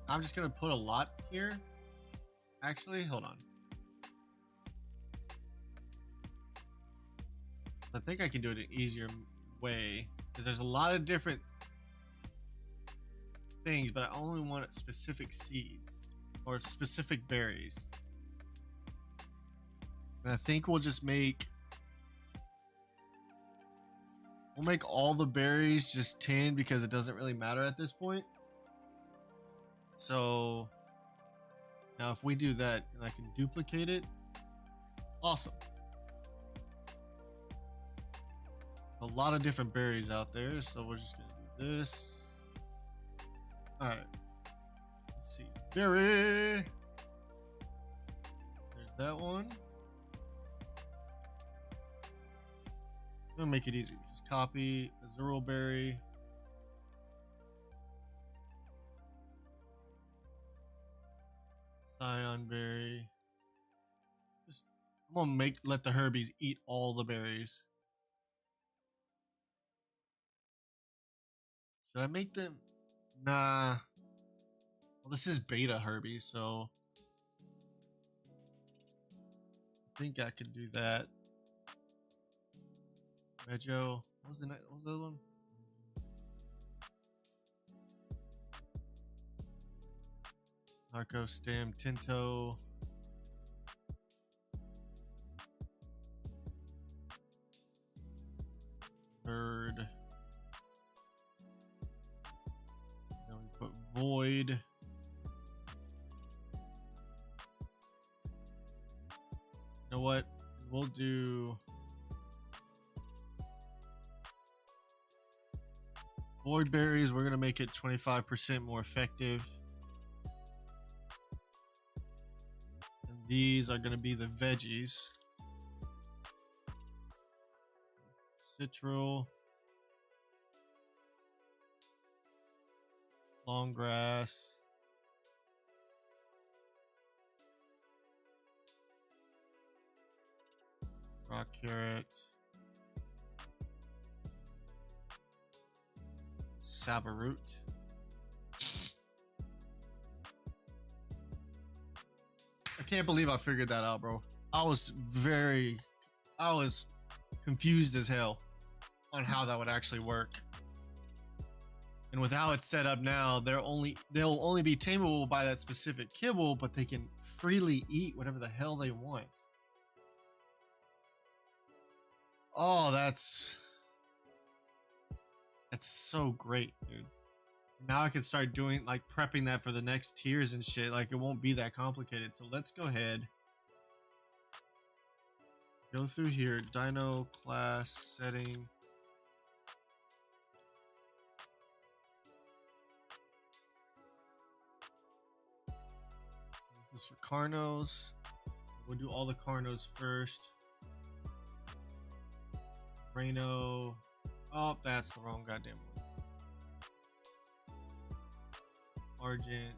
I'm just gonna put a lot here. Actually, hold on. I think I can do it an easier way because there's a lot of different things, but I only want specific seeds or specific berries. And I think we'll just make all the berries just 10 because it doesn't really matter at this point. So Now, if we do that and I can duplicate it, awesome. A lot of different berries out there, so we're just gonna do this. All right. Let's see. Berry. There's that one. I'm gonna make it easy. Just copy Azuril berry. Scion berry. Just I'm gonna let the Herbies eat all the berries. Should I make them? Nah. Well, this is beta Herbie, so I think I can do that. Reggio. What was the other one? Narco Stem Tinto. Bird. Then we put Void. You know what? We'll do Void berries. We're gonna make it 25% more effective. And these are gonna be the veggies. Citral. Long grass. Rock carrot. Savaroot. I can't believe I figured that out, bro. I was confused as hell on how that would actually work. And with how it's set up now, they'll only be tameable by that specific kibble, but they can freely eat whatever the hell they want. Oh, that's so great, dude. Now I can start doing like prepping that for the next tiers and shit. Like it won't be that complicated. So let's go ahead. Go through here, Dino class setting. This is for Carnos. We'll do all the Carnos first. Reno. Oh, that's the wrong goddamn one. Argent.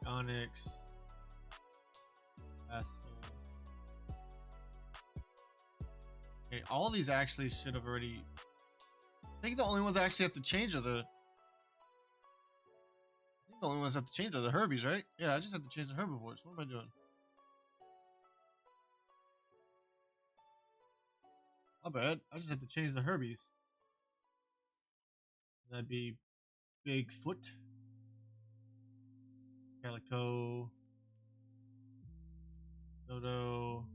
Onyx. Vessel. Okay, all these actually should have already. I think the only ones I actually have to change are the Herbies, right? Yeah, I just have to change the herbivores. What am I doing? Not bad. I just have to change the Herbies. That'd be Bigfoot, Calico, Dodo,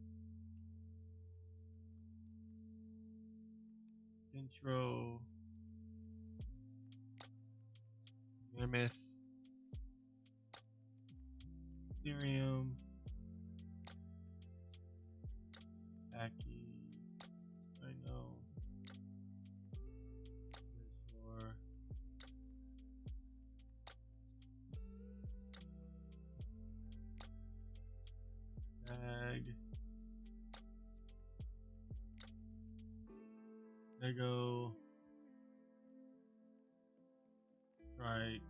Intro, Mammoth, Ethereum, Aki. I know. Stag. Lego. Strike.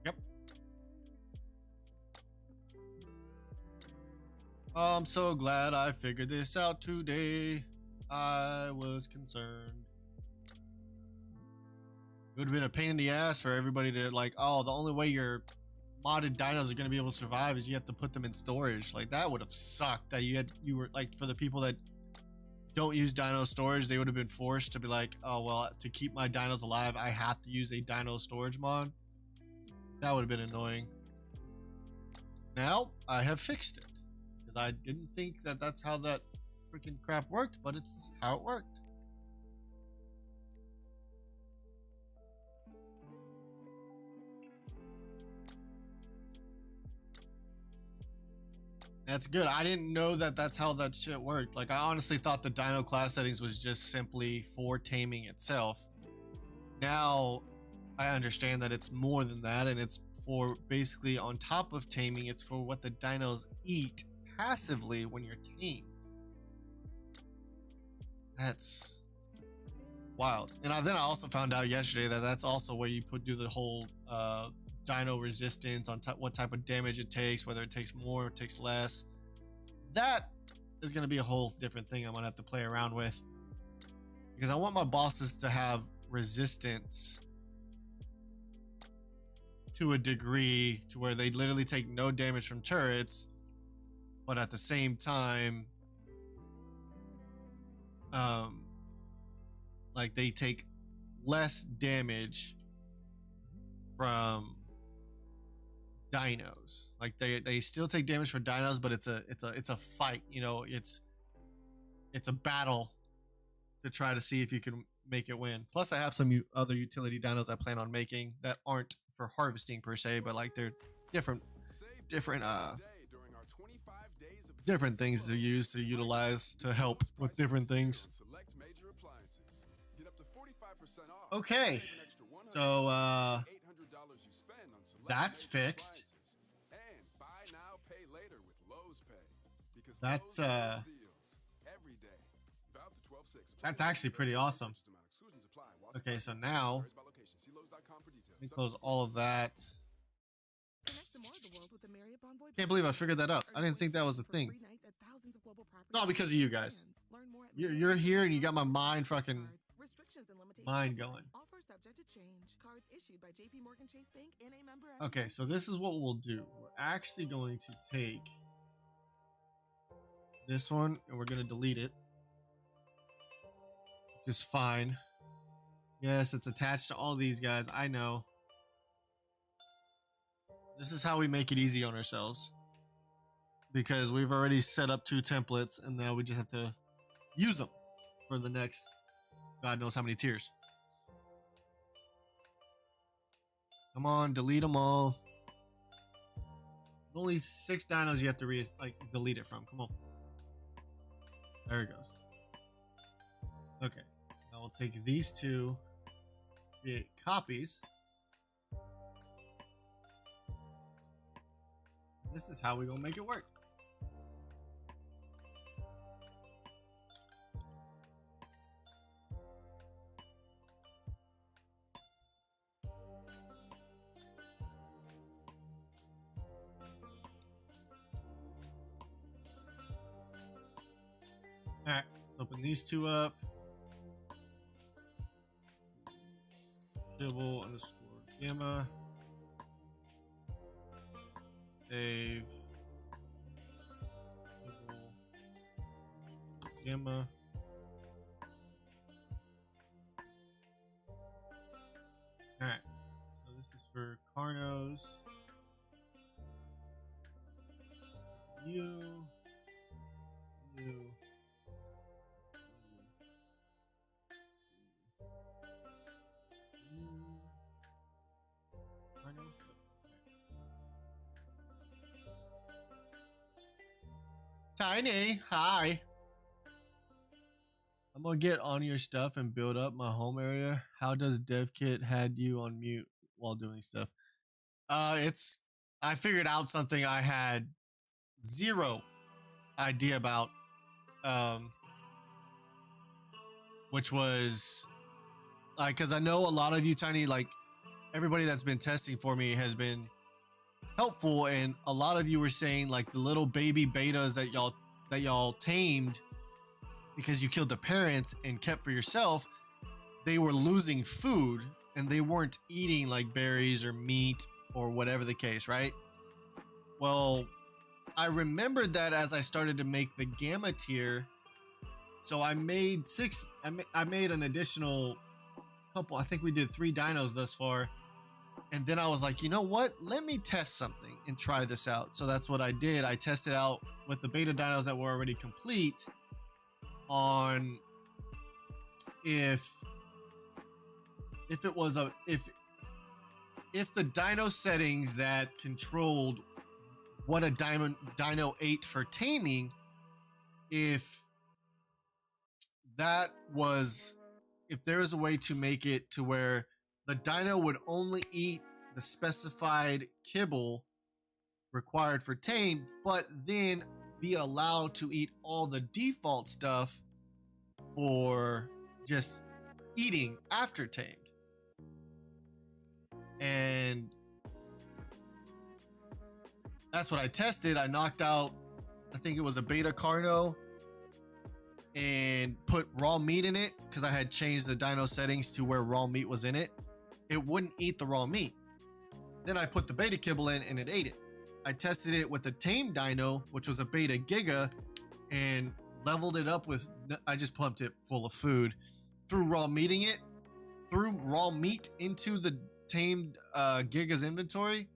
Yep. I'm so glad I figured this out today. I was concerned. It would have been a pain in the ass for everybody to like, oh, the only way your modded dinos are going to be able to survive is you have to put them in storage. Like that would have sucked that you were like, for the people that don't use dino storage, they would have been forced to be like, oh, well, to keep my dinos alive, I have to use a dino storage mod. That would have been annoying. Now I have fixed it because I didn't think that that's how that freaking crap worked, but it's how it worked. That's good. I didn't know that that's how that shit worked. Like, I honestly thought the dino class settings was just simply for taming itself. Now, I understand that it's more than that, and it's for basically on top of taming, it's for what the dinos eat passively when you're tamed. That's wild. And then I also found out yesterday that that's also where you do the whole dino resistance on what type of damage it takes, whether it takes more or it takes less. That is going to be a whole different thing I'm going to have to play around with, because I want my bosses to have resistance to a degree to where they literally take no damage from turrets, but at the same time like they take less damage from dinos. Like they still take damage for dinos, but it's a fight, you know, it's a battle to try to see if you can make it win. Plus I have some other utility dinos I plan on making that aren't for harvesting per se, but like they're different things to use to utilize to help with different things. Okay, so that's fixed. That's actually pretty awesome. Okay, so now let me close all of that. Can't believe I figured that out. I didn't think that was a thing. It's all because of you guys. You're here and you got my mind going. Okay, so this is what we'll do. We're actually going to take this one and we're going to delete it, which is fine. Yes, it's attached to all these guys. I know. This is how we make it easy on ourselves, because we've already set up 2 templates and now we just have to use them for the next God knows how many tiers. Come on, delete them all. Only 6 dinos you have to delete it from. Come on. There it goes. Okay. Now we'll take these 2, create copies. This is how we're gonna make it work. Alright, let's open these 2 up. Double underscore gamma. Save. Gamma. Alright, so this is for Carnos. You. Tiny, hi. I'm gonna get on your stuff and build up my home area. How does DevKit had you on mute while doing stuff? I figured out something I had zero idea about, which was because I know a lot of you, Tiny, like everybody that's been testing for me has been helpful, and a lot of you were saying like the little baby betas that y'all tamed because you killed the parents and kept for yourself, they were losing food and they weren't eating like berries or meat or whatever the case, right? Well, I remembered that as I started to make the gamma tier, so I made I made an additional couple. I think we did 3 dinos thus far. And then I was like, you know what? Let me test something and try this out. So that's what I did. I tested out with the beta dinos that were already complete. on if it was a if the dino settings that controlled what a dino ate for taming, if there was a way to make it to where the dino would only eat the specified kibble required for tame, but then be allowed to eat all the default stuff for just eating after tamed. And that's what I tested. I knocked out, I think it was a beta carno, and put raw meat in it because I had changed the dino settings to where raw meat was in it. It wouldn't eat the raw meat. Then I put the beta kibble in and it ate it. I tested it with the tame dino, which was a beta giga, and leveled it up with, I just pumped it full of food, threw raw meat into the tamed giga's inventory,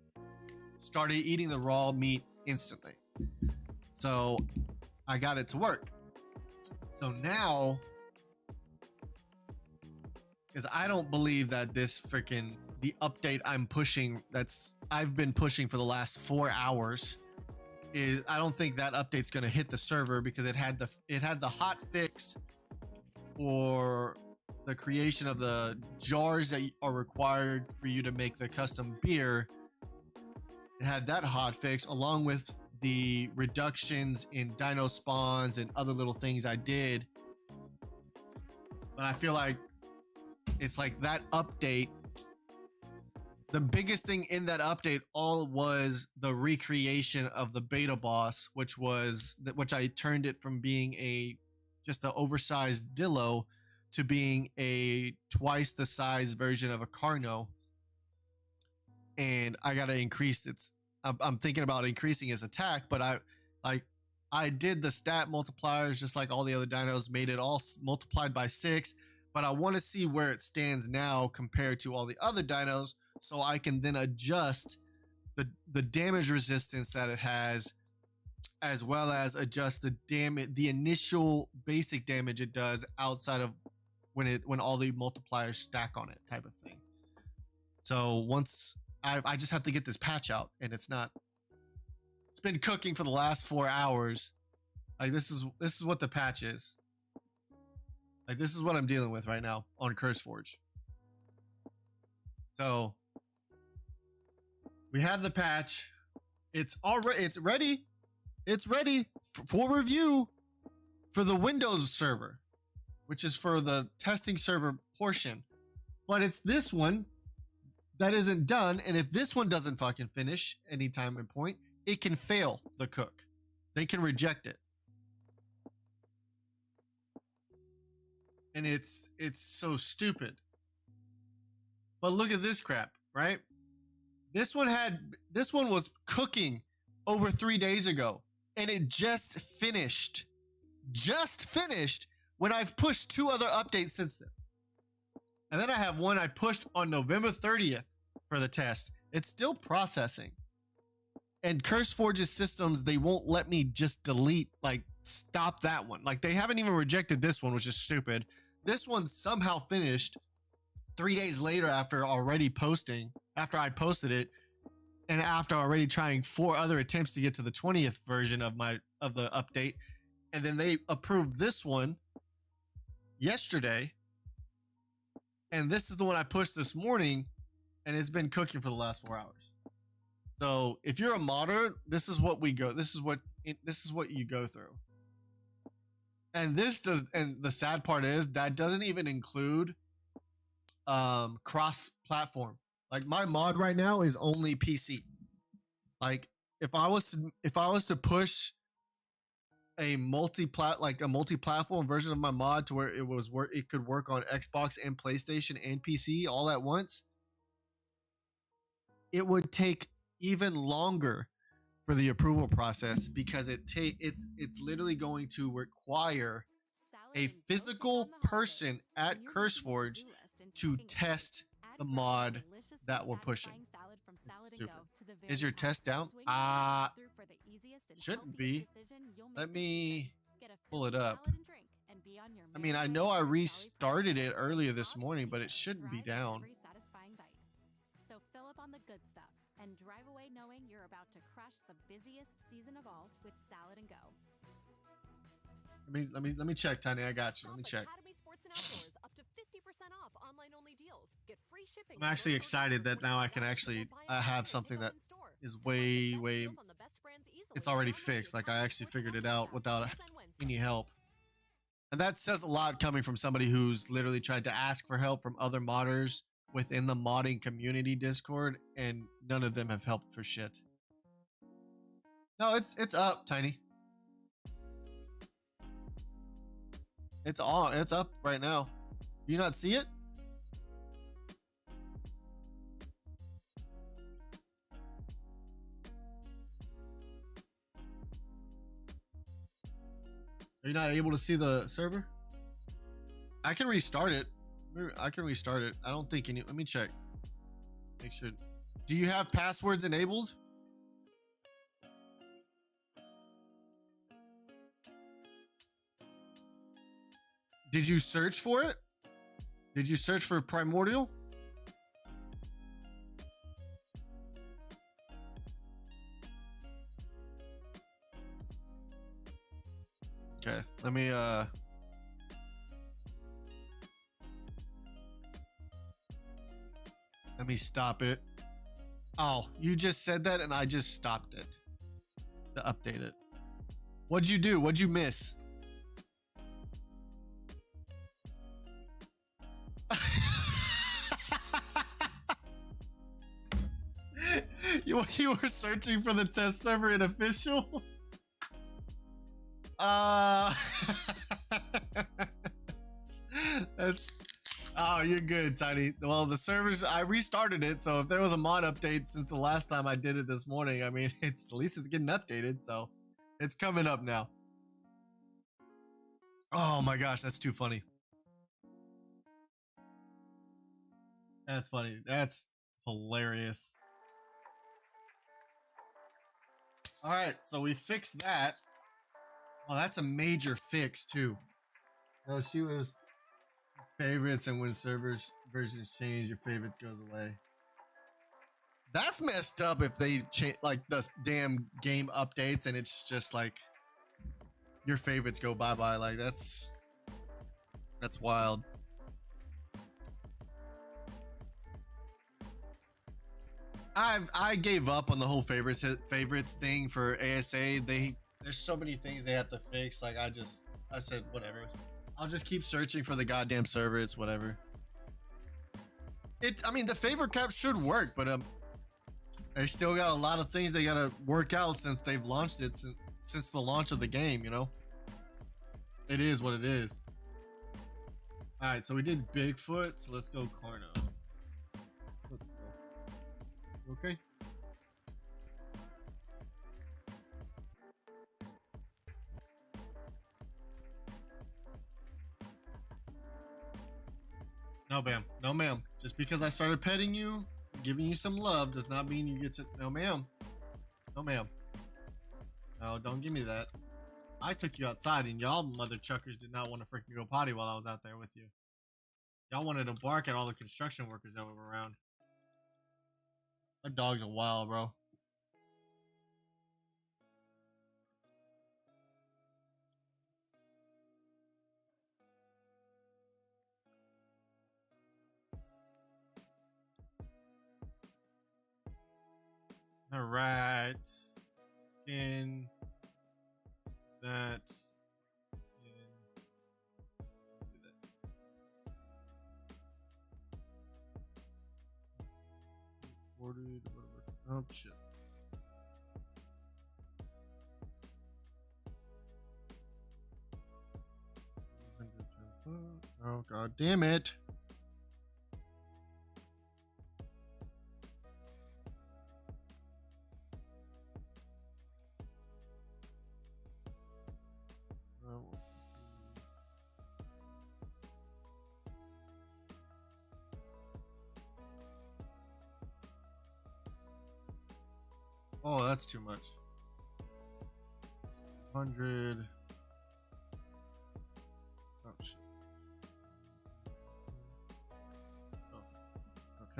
started eating the raw meat instantly. So I got it to work. So now, because I don't believe that this freaking, the update I've been pushing for the last 4 hours, is, I don't think that update's going to hit the server, because it had the hot fix for the creation of the jars that are required for you to make the custom beer. It had that hot fix along with the reductions in dino spawns and other little things I did. But I feel like it's like that update, the biggest thing in that update all was the recreation of the beta boss, which I turned it from being just an oversized Dillo to being a twice the size version of a Carno. And I gotta increase I'm thinking about increasing his attack, but I did the stat multipliers just like all the other dinos, made it all multiplied by 6, but I want to see where it stands now compared to all the other dinos, so I can then adjust the damage resistance that it has, as well as adjust the initial basic damage it does outside of when all the multipliers stack on it, type of thing. So once I just have to get this patch out, and it's been cooking for the last 4 hours. Like, this is what the patch is. Like, this is what I'm dealing with right now on CurseForge. So we have the patch. It's ready. It's ready for review for the Windows server, which is for the testing server portion. But it's this one that isn't done, and if this one doesn't fucking finish anytime and point, it can fail the cook. They can reject it. And it's so stupid. But look at this crap, right? This one was cooking over 3 days ago, and it just finished when I've pushed 2 other updates since then. And then I have one I pushed on November 30th for the test. It's still processing. And CurseForge's systems, they won't let me just stop that one. Like, they haven't even rejected this one, which is stupid. This one somehow finished 3 days later after I posted it, and after already trying 4 other attempts to get to the 20th version of the update. And then they approved this one yesterday. And this is the one I pushed this morning, and it's been cooking for the last 4 hours. So if you're a modder, this is what you go through. And the sad part is that doesn't even include cross-platform. Like, my mod right now is only PC. Like, if I was to push a multi-platform version of my mod to where it could work on Xbox and PlayStation and PC all at once, it would take even longer for the approval process, because it's literally going to require a physical person at CurseForge to test the mod that we're pushing. It's stupid. Is your test down? Shouldn't be. Let me pull it up. and be on your I mean, I merry know way I for a jolly restarted price. it earlier this Off morning, but it season, shouldn't be thrive in down. every satisfying bite. So fill up on the good stuff and drive away knowing you're about to crush the busiest season of all with Salad and Go. Let me check, Tiny. I got you. Let me check. Academy Sports and Outdoors, up to 50% off online only deals. Get free shipping. I'm actually excited that now I can actually have something that is way. It's already fixed. Like I actually figured it out without any help. And that says a lot coming from somebody who's literally tried to ask for help from other modders within the modding community Discord, and none of them have helped for shit. No, it's up, Tiny. It's on. It's up right now. Do you not see it? Are you not able to see the server? I can restart it. I can restart it. I don't think any. Let me check. Make sure. Do you have passwords enabled? Did you search for it? Did you search for Primordial? Okay, let me stop it. Oh, you just said that and I just stopped it to update it. What'd you do? What'd you miss? You were searching for the test server in official? That's oh, you're good, Tiny. Well, the servers, I restarted it, so if there was a mod update since the last time I did it this morning, I mean, it's at least it's getting updated, so it's coming up now. Oh my gosh, that's too funny. That's funny. That's hilarious. All right, so we fixed that. Oh, that's a major fix too. No, she was favorites, and when servers versions change, your favorites goes away. That's messed up if they change like the damn game updates and it's just like your favorites go bye-bye. Like that's wild. I gave up on the whole favorites thing for ASA. There's so many things they have to fix. Like I said whatever. I'll just keep searching for the goddamn server. It's whatever. I mean the favorite cap should work, but they still got a lot of things they gotta work out since they've launched it since the launch of the game, you know? It is what it is. Alright, so we did Bigfoot, so let's go Carno. Let's go. Okay. No, ma'am. No, ma'am. Just because I started petting you, giving you some love, does not mean you get to... No, ma'am. No, ma'am. No, don't give me that. I took you outside, and y'all mother chuckers did not want to freaking go potty while I was out there with you. Y'all wanted to bark at all the construction workers that were around. That dog's a wild, bro. All right. Skin. That. Skin. Do that. Ordered. Oh shit. Oh god damn it. Oh, that's too much. 100.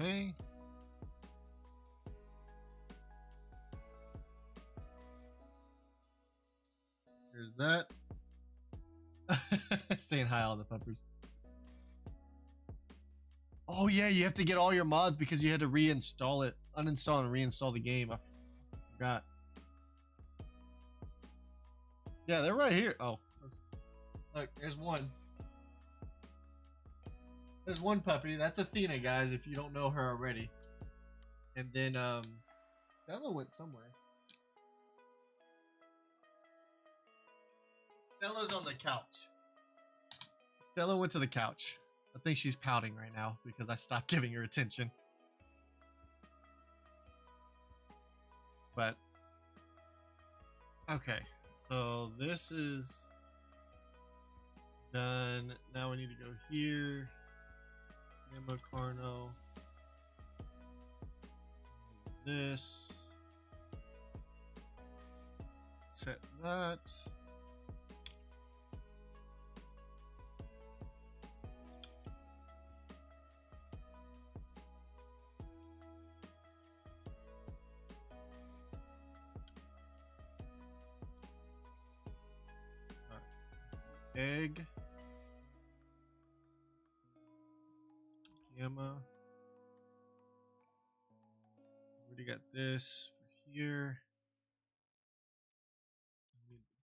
Okay. There's that. Saying hi, all the puppers. Oh yeah, you have to get all your mods because you had to reinstall it, uninstall and reinstall the game. I forgot. Yeah, they're right here. Oh, look, there's one. There's one puppy. That's Athena, guys. If you don't know her already. And then Stella went somewhere. Stella's on the couch. Stella went to the couch. I think she's pouting right now because I stopped giving her attention. But okay, so this is done. Now we need to go here. Emma Carno. This. Set that. Egg. Gamma. We got this for here.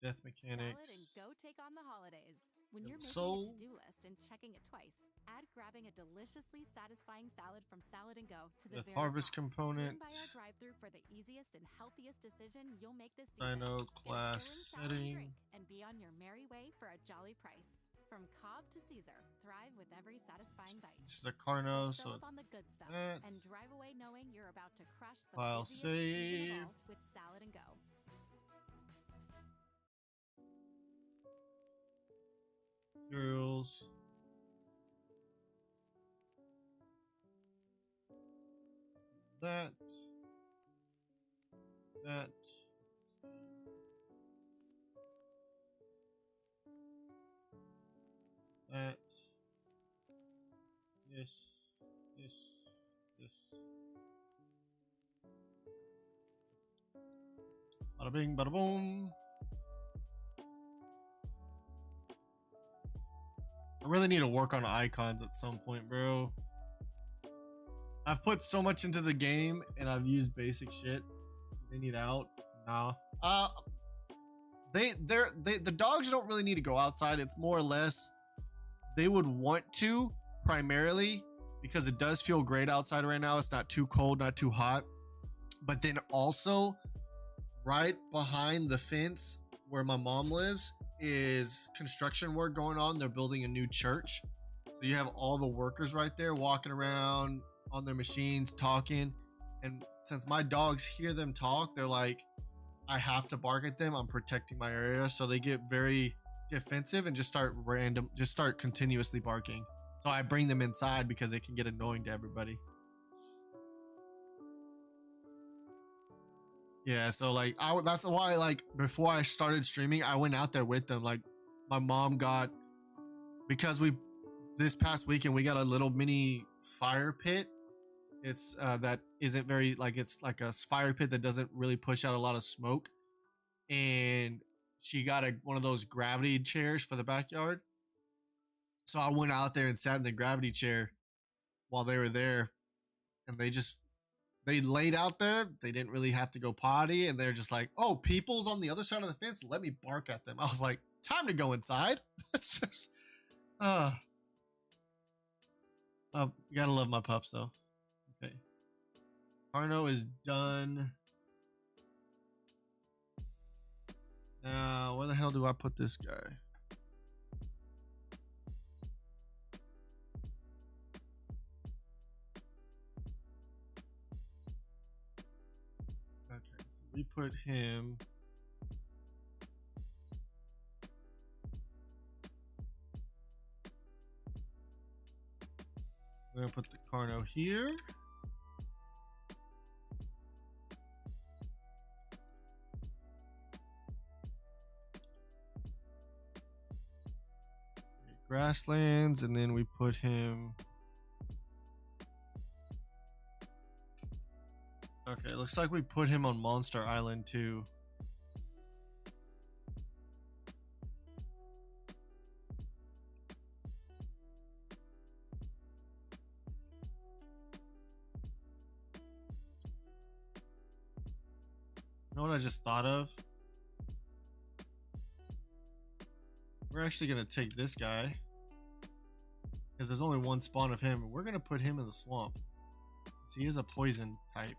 Death mechanics. Salad and go take on the holidays. When you're So- making a to-do list and checking it twice, add grabbing a deliciously satisfying salad from Salad and Go to the With very harvest top. component. Swing by our drive-thru for the easiest and healthiest decision you'll make this season. Dino Get a class filling salad and setting. drink and be on your merry way for a jolly price. From Cobb to Caesar, thrive with every satisfying bite. This is a Carno, Fill so up it's on the good stuff that. and drive away knowing you're about to crush the File busiest season of save. all with Salad and Go. Girls. That. That. That. This. This. This. Bada bing, bada boom. I really need to work on icons at some point, bro. I've put so much into the game and I've used basic shit. They need out. Nah. The dogs don't really need to go outside. It's more or less they would want to primarily because it does feel great outside right now. It's not too cold, not too hot. But then also right behind the fence where my mom lives is construction work going on. They're building a new church. So you have all the workers right there walking around on their machines talking. And since my dogs hear them talk, they're like, I have to bark at them. I'm protecting my area. So they get very defensive and just start continuously barking. So I bring them inside because it can get annoying to everybody. Yeah, so like that's why like before I started streaming, I went out there with them. Like my mom got, because this past weekend we got a little mini fire pit. It's that isn't very like, it's like a fire pit that doesn't really push out a lot of smoke. And she got one of those gravity chairs for the backyard. So I went out there and sat in the gravity chair while they were there, and they laid out there. They didn't really have to go potty, and they're just like, oh, people's on the other side of the fence, let me bark at them. I was like, time to go inside. It's just you gotta love my pups though. Okay, Carno is done. Now where the hell do I put this guy? We put him we're gonna put the Carno here. Grasslands, and then we put him it looks like we put him on Monster Island too. You know what I just thought of? We're actually gonna take this guy because there's only one spawn of him. We're gonna put him in the swamp since he is a poison type.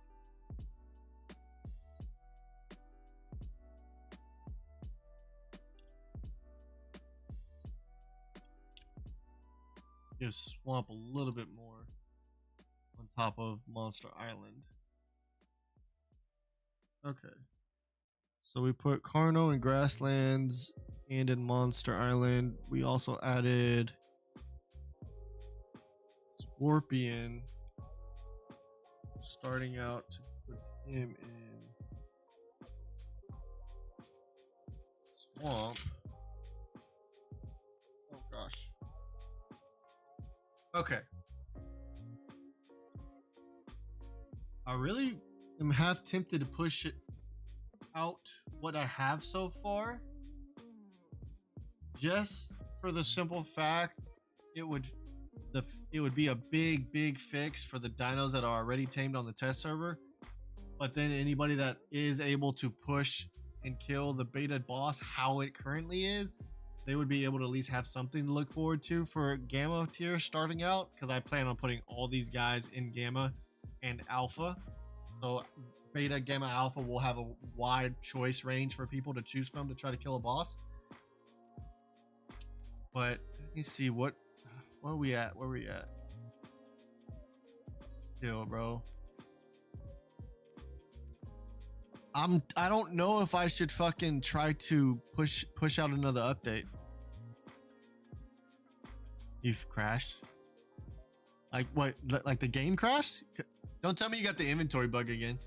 Give swamp a little bit more on top of Monster Island. Okay. So we put Carno in Grasslands and in Monster Island. We also added Scorpion, starting out to put him in Swamp. Oh gosh. Okay. I really am half tempted to push it out what I have so far, just for the simple fact it would be a big fix for the dinos that are already tamed on the test server. But then anybody that is able to push and kill the beta boss how it currently is, they would be able to at least have something to look forward to for Gamma tier starting out, because I plan on putting all these guys in Gamma and Alpha. So Beta, Gamma, Alpha will have a wide choice range for people to choose from to try to kill a boss. But let me see where are we at? Where are we at? Still, bro. I don't know if I should fucking try to push out another update. You've crashed. Like what? Like the game crashed? Don't tell me you got the inventory bug again.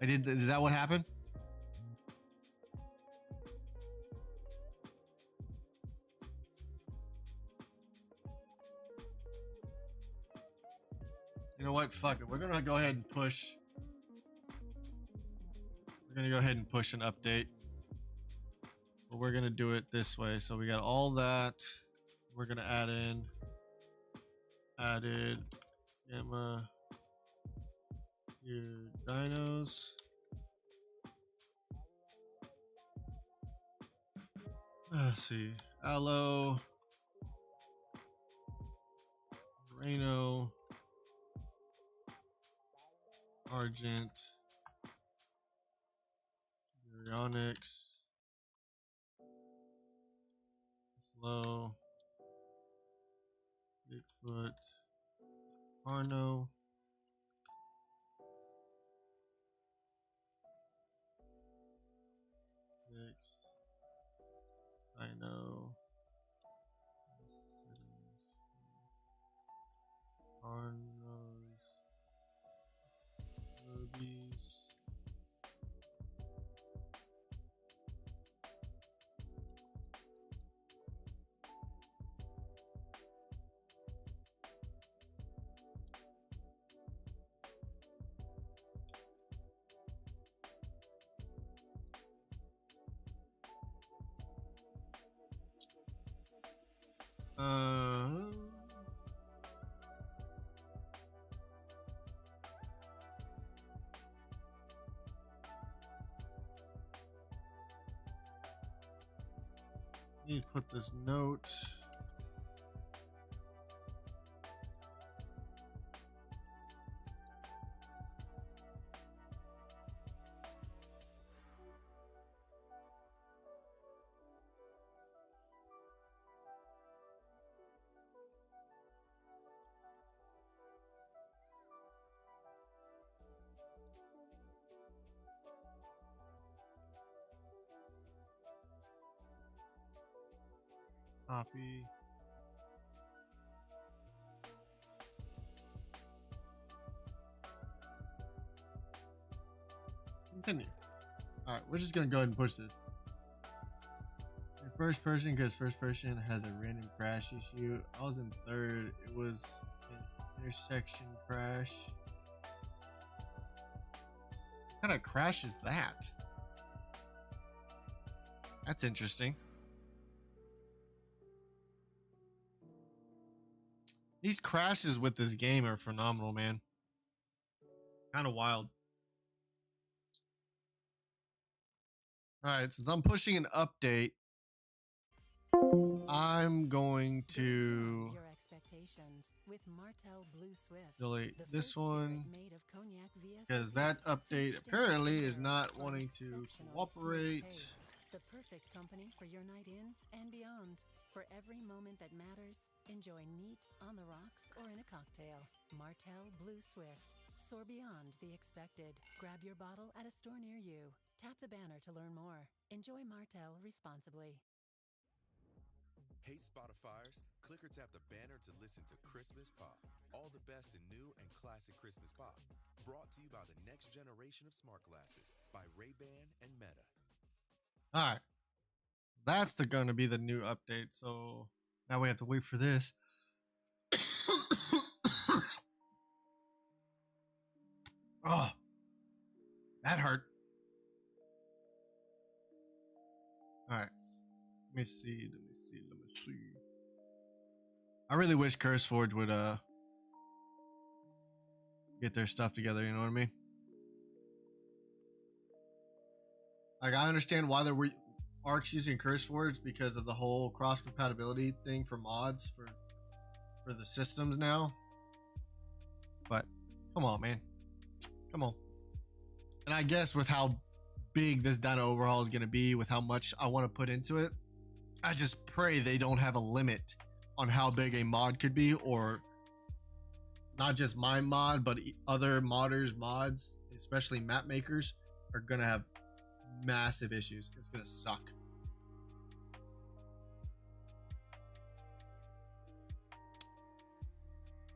I did. Is that what happened? You know what? Fuck it. We're gonna go ahead and push. We're gonna go ahead and push an update. But we're gonna do it this way. So we got all that. We're gonna add in. Added Gamma tier dinos. Let's see. Aloe. Reno. Argent. Urionyx. Slow. Bigfoot. Arno. Dino. Arnos. Rubies. Need to put this note. Copy. Continue. Alright, we're just gonna go ahead and push this. In first person, because first person has a random crash issue. I was in third. It was an intersection crash. kind of crash is that? That's interesting. These crashes with this game are phenomenal, man. Kind of wild. Alright, since I'm pushing an update, I'm going to Your expectations with Martel Blue Swift, delete the this first one spirit made of cognac because VSOP, that update finished in apparently is barrels not for an wanting to exceptionally smooth cooperate. taste. The perfect company for your night in and beyond. For every moment that matters, enjoy neat, on the rocks, or in a cocktail. Martel Blue Swift. Soar beyond the expected. Grab your bottle at a store near you. Tap the banner to learn more. Enjoy Martel responsibly. Hey Spotifyers, click or tap the banner to listen to Christmas Pop. All the best in new and classic Christmas pop. Brought to you by the next generation of smart glasses by Ray-Ban and Meta. Alright. That's gonna be the new update, so now we have to wait for this. Oh, that hurt. Alright. Let me see. I really wish CurseForge would get their stuff together, you know what I mean? Like, I understand why they're ARK's using CurseForge because of the whole cross compatibility thing for mods for the systems now. But come on, man. Come on. And I guess with how big this Dino Overhaul is going to be, with how much I want to put into it, I just pray they don't have a limit on how big a mod could be, or not just my mod, but other modders' mods, especially map makers, are going to have massive issues. It's going to suck.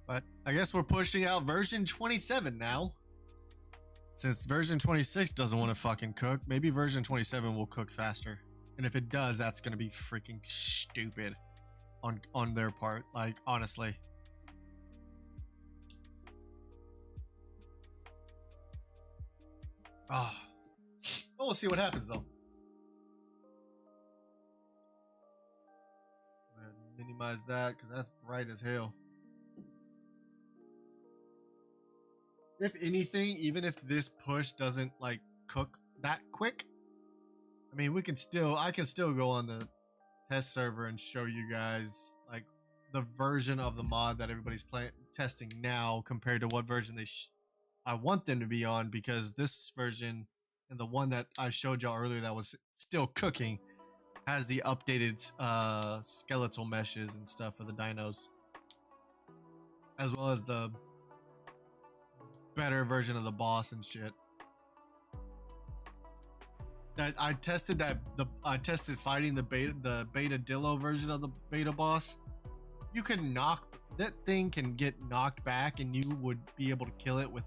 But I guess we're pushing out version 27 now. Since version 26 doesn't want to fucking cook, maybe version 27 will cook faster. And if it does, that's going to be freaking stupid on their part. Like, honestly. Oh, we'll see what happens, though. Minimize that, because that's bright as hell. If anything, even if this push doesn't like cook that quick, I mean, I can still go on the test server and show you guys like the version of the mod that everybody's testing now compared to what version I want them to be on, because this version and the one that I showed y'all earlier that was still cooking has the updated skeletal meshes and stuff for the dinos, as well as the better version of the boss and shit. That I tested fighting the beta Dillo version of the beta boss. You can that thing can get knocked back and you would be able to kill it with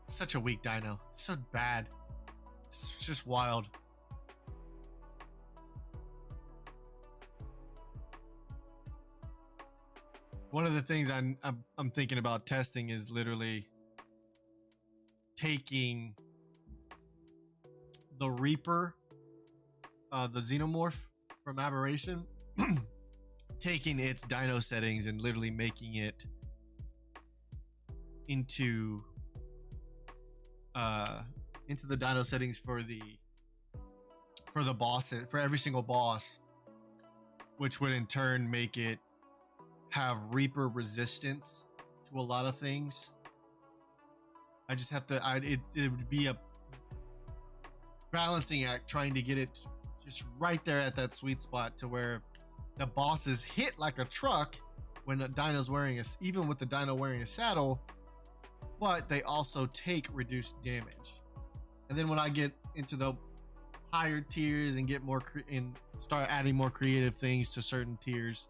such a weak dino. It's so bad. It's just wild. One of the things I'm thinking about testing is literally taking the Reaper, the Xenomorph from Aberration, taking its dino settings and literally making it into the dino settings for the boss, for every single boss, which would in turn make it have Reaper resistance to a lot of things. I just have to, it would be a balancing act trying to get it just right there at that sweet spot to where the bosses hit like a truck when the dino's even with the dino wearing a saddle, but they also take reduced damage. And then when I get into the higher tiers and get more and start adding more creative things to certain tiers,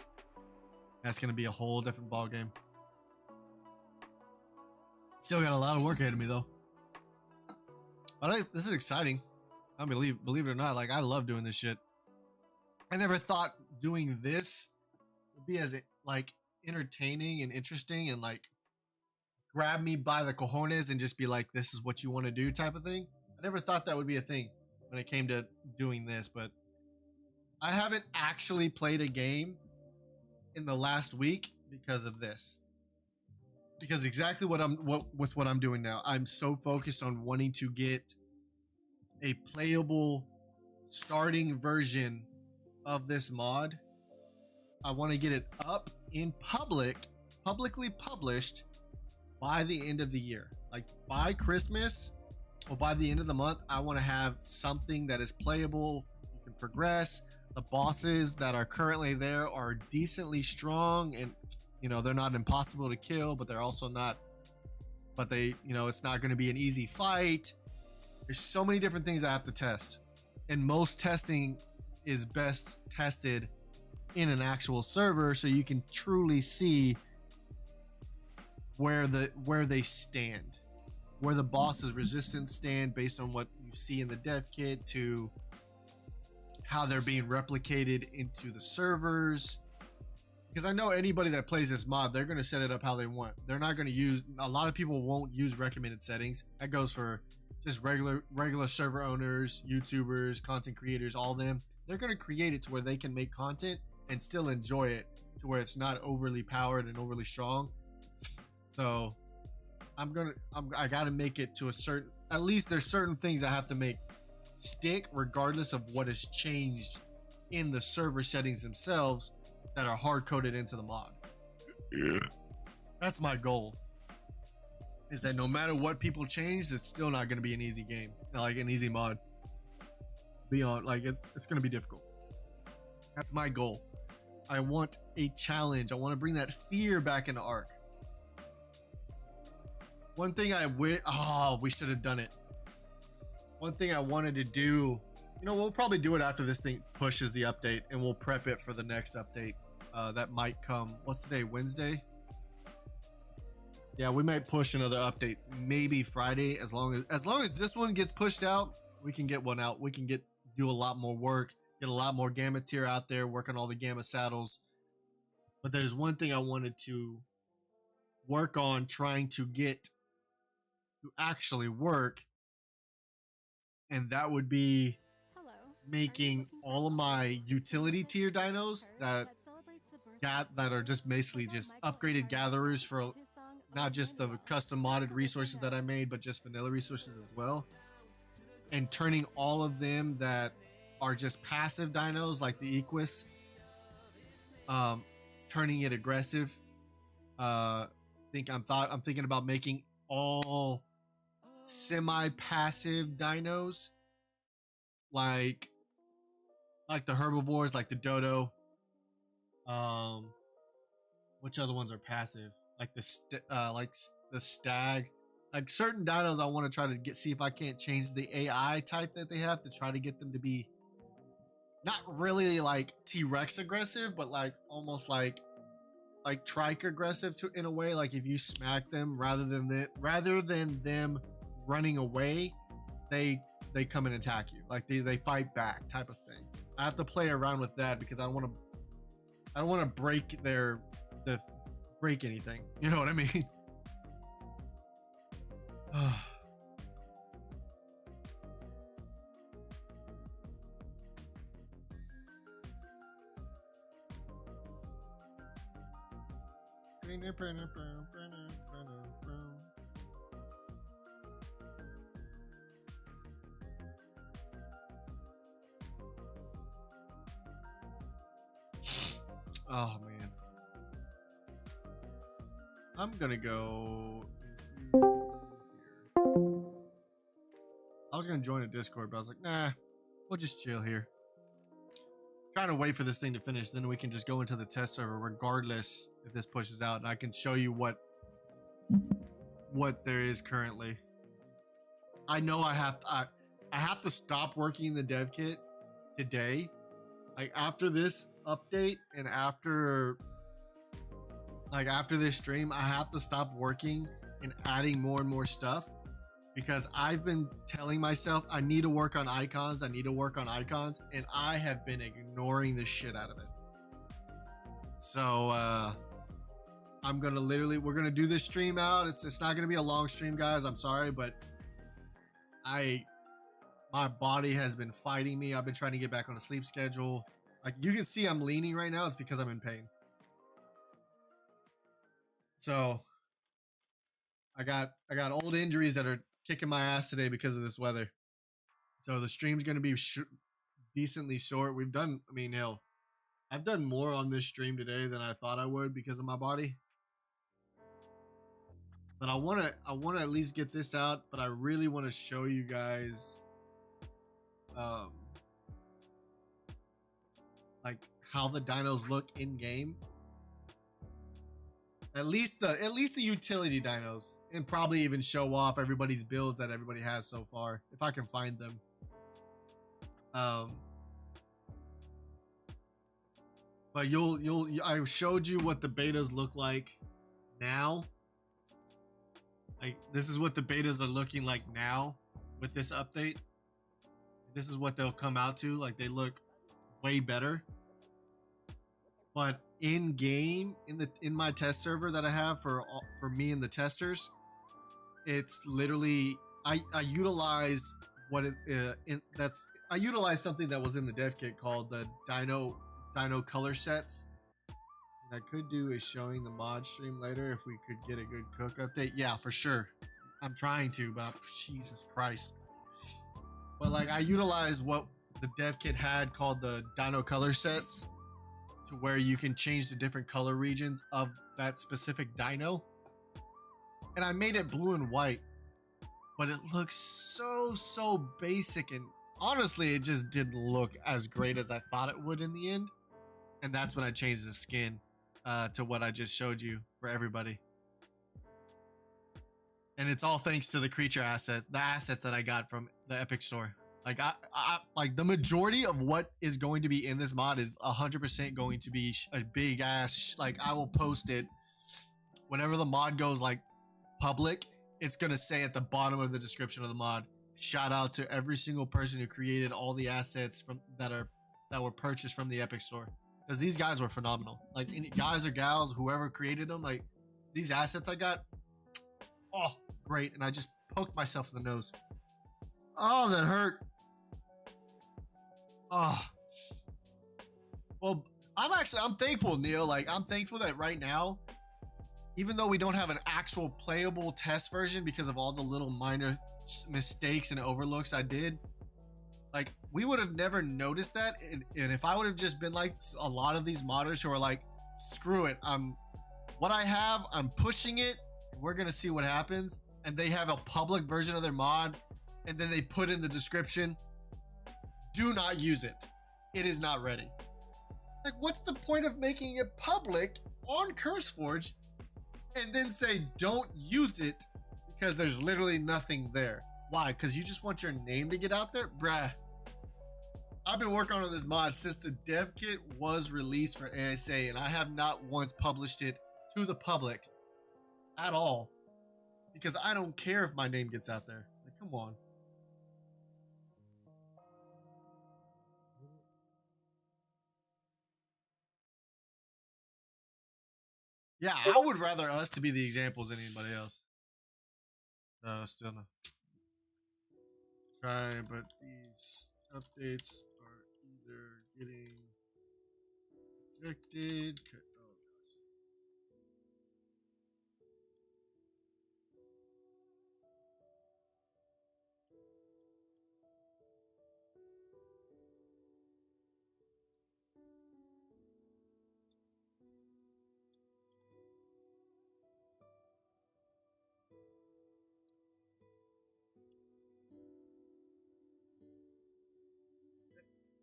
that's going to be a whole different ball game. Still got a lot of work ahead of me though. But this is exciting. I believe it or not, like I love doing this shit. I never thought doing this would be as like entertaining and interesting and like grab me by the cojones and just be like, this is what you want to do type of thing. I never thought that would be a thing when it came to doing this, but I haven't actually played a game in the last week because of this. Because exactly what I'm doing now. I'm so focused on wanting to get a playable starting version of this mod. I want to get it up in publicly published by the end of the year. Like by Christmas or by the end of the month, I want to have something that is playable. You can progress. The bosses that are currently there are decently strong, and you know, they're not impossible to kill, but they're also not, but they, you know, it's not going to be an easy fight. There's so many different things I have to test, and most testing is best tested in an actual server so you can truly see where they stand, where the boss's resistance stand based on what you see in the dev kit, to how they're being replicated into the servers. Because I know anybody that plays this mod, they're going to set it up how they want. They're not going to use, a lot of people won't use recommended settings. That goes for just regular server owners, YouTubers, content creators, all of them. They're going to create it to where they can make content and still enjoy it, to where it's not overly powered and overly strong. So I got to make it to a certain, at least there's certain things I have to make stick regardless of what has changed in the server settings themselves that are hard coded into the mod. That's my goal, is that no matter what people change, it's still not going to be an easy game, like an easy mod. Beyond, like, it's going to be difficult. That's my goal. I want a challenge. I want to bring that fear back into ARK. One thing we should have done it. One thing I wanted to do, you know, we'll probably do it after this thing pushes the update, and we'll prep it for the next update that might come. What's the day? Wednesday? Yeah, we might push another update, maybe Friday. As long as this one gets pushed out, we can get one out. We can do a lot more work, get a lot more gamma tier out there, work on all the gamma saddles. But there's one thing I wanted to work on, trying to get to actually work, and that would be making all of my utility tier dinos that are just basically just upgraded gatherers for not just the custom modded resources that I made, but just vanilla resources as well, and turning all of them that are just passive dinos like the Equus, turning it aggressive. I'm thinking about making all semi-passive dinos, like the herbivores, like the dodo. Which other ones are passive? Like the stag. Like certain dinos, I want to try to see if I can't change the AI type that they have to try to get them to be not really like T-Rex aggressive, but like almost like trike aggressive in a way. Like if you smack them, rather than them running away, they come and attack you. Like they fight back type of thing. I have to play around with that because I don't want to break break anything. You know what I mean? Oh man, I'm gonna go into here. I was gonna join a Discord, but I was like, nah, we'll just chill here. Trying to wait for this thing to finish, then we can just go into the test server regardless if this pushes out, and I can show you what there is currently. I know I have to stop working the dev kit today. Like after this update and after this stream, I have to stop working and adding more and more stuff, because I've been telling myself I need to work on icons, and I have been ignoring the shit out of it. So I'm gonna we're gonna do this stream out. It's not gonna be a long stream, guys. I'm sorry, but I my body has been fighting me. I've been trying to get back on a sleep schedule. Like you can see I'm leaning right now. It's because I'm in pain. So I got old injuries that are kicking my ass today because of this weather. So the stream's going to be decently short. We've done, I mean, hell, I've done more on this stream today than I thought I would because of my body. But I want to at least get this out, but I really want to show you guys like how the dinos look in game. At least the utility dinos, and probably even show off everybody's builds that everybody has so far if I can find them. But I showed you what the betas look like now. Like this is what the betas are looking like now with this update. This is what they'll come out to. Like they look way better. But in game, in my test server that I have for me and the testers, it's literally I utilized I utilized something that was in the dev kit called the Dino color sets. And I could do a showing the mod stream later if we could get a good cook update. Yeah, for sure. I'm trying to, but Jesus Christ. But like I utilized what the dev kit had called the Dino color sets to where you can change the different color regions of that specific dino. And I made it blue and white, but it looks so basic, and honestly it just didn't look as great as I thought it would in the end. And that's when I changed the skin to what I just showed you for everybody. And it's all thanks to the creature assets, the assets that I got from the Epic Store. Like I like the majority of what is going to be in this mod is 100% going to be a big ass. Like I will post it whenever the mod goes like public. It's gonna say at the bottom of the description of the mod, shout out to every single person who created all the assets from that were purchased from the Epic Store, because these guys were phenomenal. Like any guys or gals, whoever created them, like these assets I got, oh great. And I just poked myself in the nose. Oh, that hurt. Oh, well, I'm thankful, Neil. Like I'm thankful that right now, even though we don't have an actual playable test version because of all the little minor mistakes and overlooks I did, like we would have never noticed that. And if I would have just been like a lot of these modders who are like, screw it, what I have, I'm pushing it, we're gonna see what happens, and they have a public version of their mod, and then they put in the description, do not use it, it is not ready. Like what's the point of making it public on CurseForge and then say don't use it because there's literally nothing there? Why? Because you just want your name to get out there? Bruh. I've been working on this mod since the dev kit was released for ASA, and I have not once published it to the public at all because I don't care if my name gets out there. Like, come on. Yeah, I would rather us to be the examples than anybody else. Still no. Try, but these updates are either getting rejected. Oh gosh.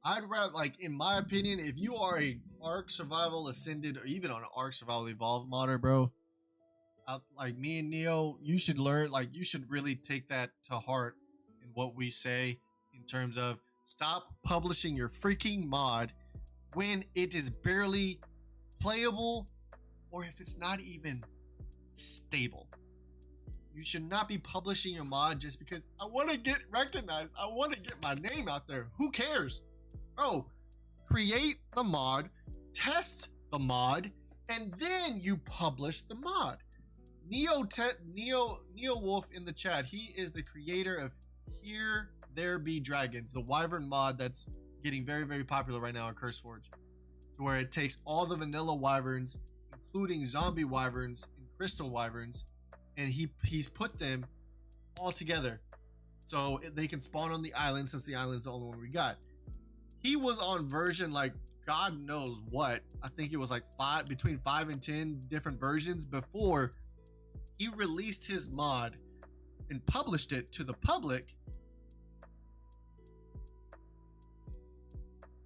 I'd rather, like, in my opinion, if you are a ARK Survival Ascended or even on an ARK Survival Evolved modder, bro, like me and Neo, you should learn, like, you should really take that to heart in what we say in terms of stop publishing your freaking mod when it is barely playable or if it's not even stable. You should not be publishing your mod just because I want to get recognized. I want to get my name out there. Who cares? Bro, create the mod, test the mod, and then you publish the mod. Neo Wolf in the chat, he is the creator of Hear There Be Dragons, the wyvern mod that's getting very, very popular right now on CurseForge, to where it takes all the vanilla wyverns, including zombie wyverns and crystal wyverns, and he's put them all together so they can spawn on the island, since the island's the only one we got. He was on version like God knows what. I think it was like between 5 and 10 different versions before he released his mod and published it to the public.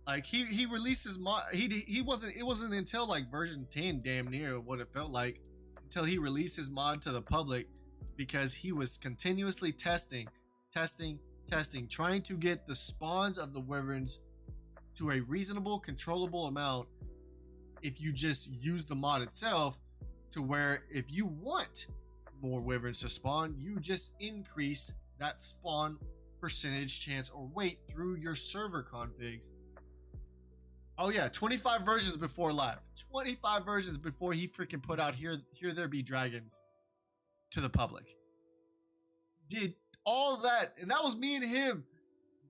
Like he released his mod. It wasn't until like version 10, damn near what it felt like, until he released his mod to the public, because he was continuously testing, trying to get the spawns of the wyverns to a reasonable, controllable amount if you just use the mod itself, to where if you want more wyverns to spawn, you just increase that spawn percentage chance or weight through your server configs. Oh yeah, 25 versions before live. 25 versions before he freaking put out Here There Be Dragons to the public. Did all that, and that was me and him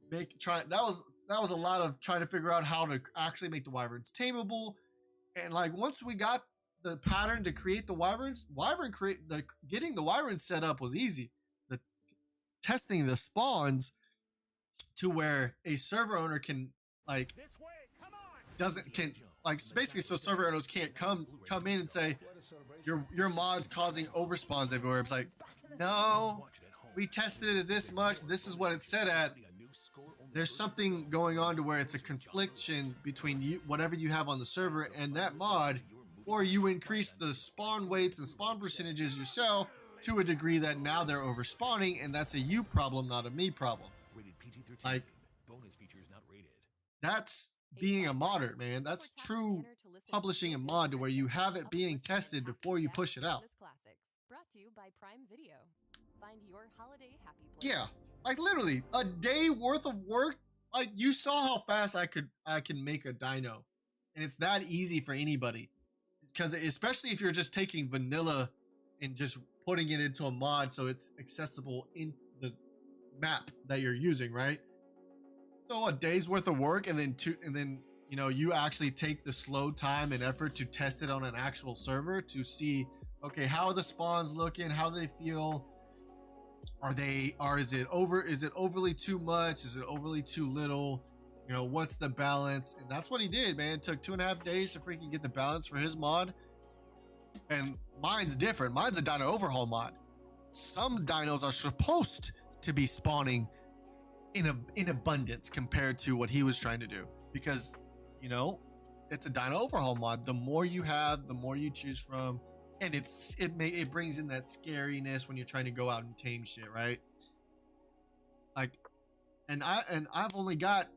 that was a lot of trying to figure out how to actually make the wyverns tameable. And like once we got the pattern to create the wyverns, getting the wyverns set up was easy. The testing the spawns to where a server owner can like basically, so server owners can't come in and say your mod's causing overspawns everywhere. It's like, no, we tested it this much, this is what it's set at. There's something going on to where it's a confliction between you, whatever you have on the server, and that mod, or you increase the spawn weights and spawn percentages yourself to a degree that now they're overspawning, and that's a you problem, not a me problem. Like, that's being a modder, man. That's true publishing a mod, to where you have it being tested before you push it out. Yeah, like literally a day worth of work. Like, you saw how fast I can make a dino, and it's that easy for anybody, because especially if you're just taking vanilla and just putting it into a mod so it's accessible in the map that you're using, right? So a day's worth of work, and then you know, you actually take the slow time and effort to test it on an actual server to see, okay, how are the spawns looking? How do they feel? Is it overly too much? Is it overly too little? You know, what's the balance? And that's what he did, man. It took 2.5 days to freaking get the balance for his mod. And mine's different. Mine's a Dino Overhaul mod. Some dinos are supposed to be spawning in abundance compared to what he was trying to do, because, you know, it's a Dino Overhaul mod. The more you have, the more you choose from. And it brings in that scariness when you're trying to go out and tame shit, right? Like, and I've only got,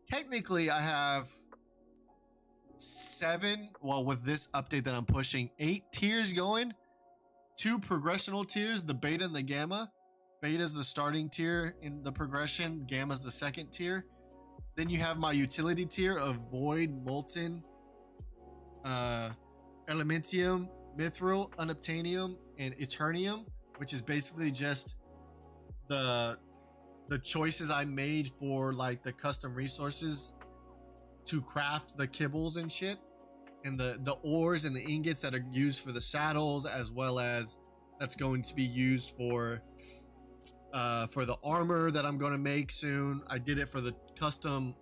technically I have 7, well, with this update that I'm pushing, 8 tiers going, 2 progressional tiers, the beta and the gamma. Beta is the starting tier in the progression, gamma is the second tier. Then you have my utility tier of void, molten, elementium, mithril, unobtainium, and eternium, which is basically just the choices I made for like the custom resources to craft the kibbles and shit, and the ores and the ingots that are used for the saddles, as well as that's going to be used for the armor that I'm going to make soon. I did it for the custom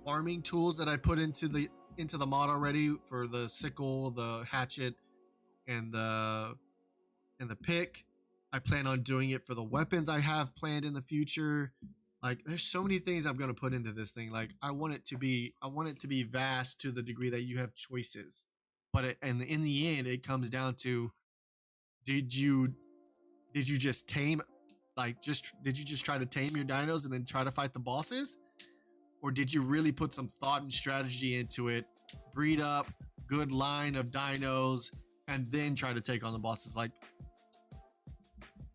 farming tools that I put into the mod already, for the sickle, the hatchet, and the pick. I plan on doing it for the weapons I have planned in the future. Like, there's so many things I'm going to put into this thing. Like, I want it to be vast to the degree that you have choices. But in the end, it comes down to, did you just tame, did you just try to tame your dinos and then try to fight the bosses? Or did you really put some thought and strategy into it, breed up good line of dinos, and then try to take on the bosses? Like,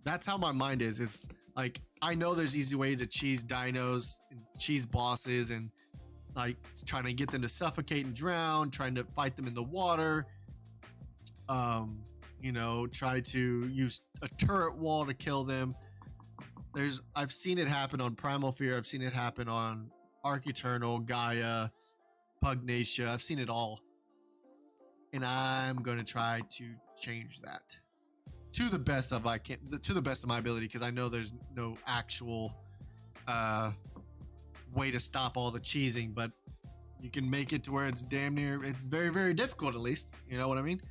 that's how my mind is. It's like, I know there's easy way to cheese dinos and cheese bosses, and like trying to get them to suffocate and drown, trying to fight them in the water, you know, try to use a turret wall to kill them. I've seen it happen on Primal Fear. I've seen it happen on Ark Eternal, Gaia, Pugnacia. I've seen it all. And I'm going to try to change that to the best of my ability, because I know there's no actual way to stop all the cheesing, but you can make it to where it's damn near, it's very, very difficult, at least. You know what I mean?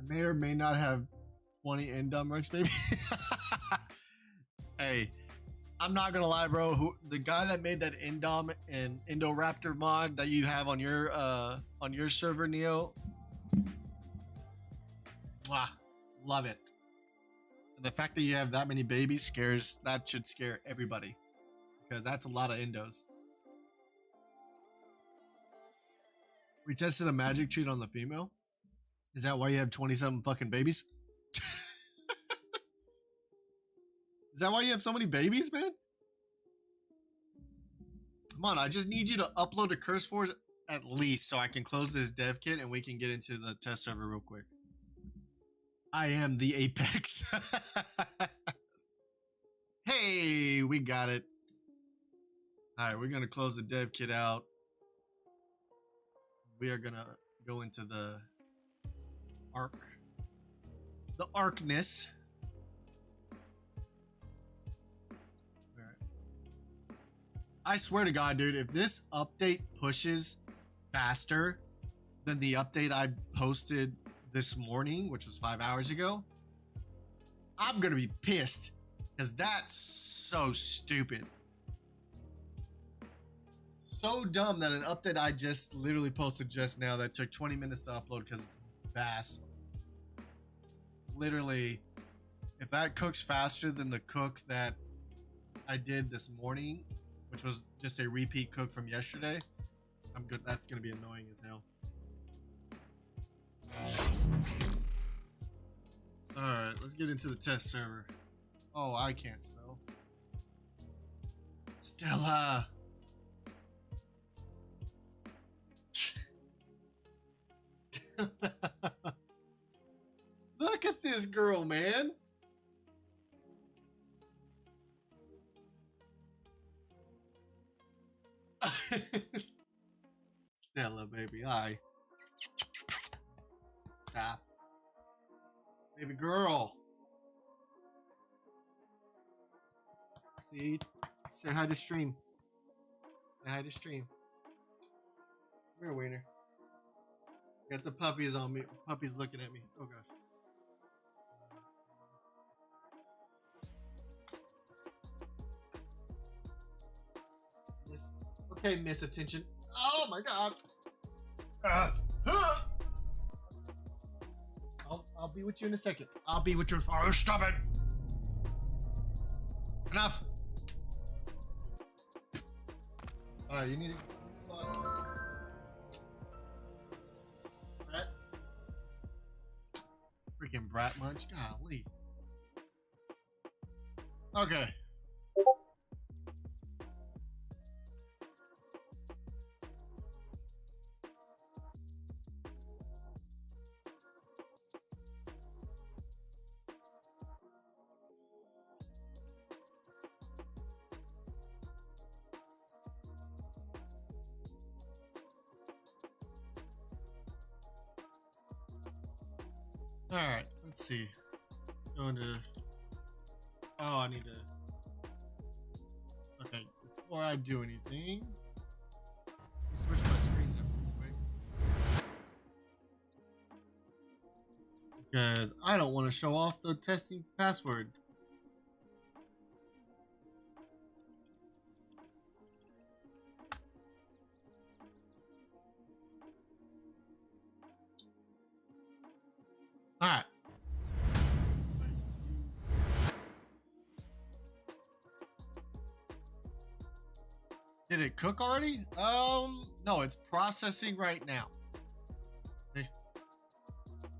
May or may not have 20 Indom Rex, baby. Hey, I'm not gonna lie, bro. The guy that made that Indom and Indoraptor mod that you have on your server, Neo, wow, love it. And the fact that you have that many babies should scare everybody, because that's a lot of Indos. We tested a magic treat on the female. Is that why you have 20-something fucking babies? Is that why you have so many babies, man? Come on, I just need you to upload to CurseForge at least so I can close this dev kit and we can get into the test server real quick. I am the Apex. Hey, we got it. All right, we're going to close the dev kit out. We are going to go into the ARK. The ARKness. Alright. I swear to God, dude, if this update pushes faster than the update I posted this morning, which was 5 hours ago, I'm gonna be pissed. Because that's so stupid. So dumb that an update I just literally posted just now that took 20 minutes to upload because it's Bass. Literally, if that cooks faster than the cook that I did this morning, which was just a repeat cook from yesterday, I'm good. That's gonna be annoying as hell. Alright, let's get into the test server. Oh, I can't spell. Stella! Look at this girl, man. Stella, baby. Hi. Stop. Baby girl. See? Say hi to stream. Say hi to stream. Come here, Wiener. Got the puppies on me. Puppies looking at me. Oh gosh. Okay, miss attention. Oh my God. I'll be with you in a second. I'll be with you. Oh, stop it. Enough. All right, you need to. Brat. Freaking brat munch. Golly. Okay. All right, let's see. Go into. Oh, I need to. Okay, before I do anything, switch my screens up real quick. Because I don't want to show off the testing password. Alright. Did it cook already? No, it's processing right now. See?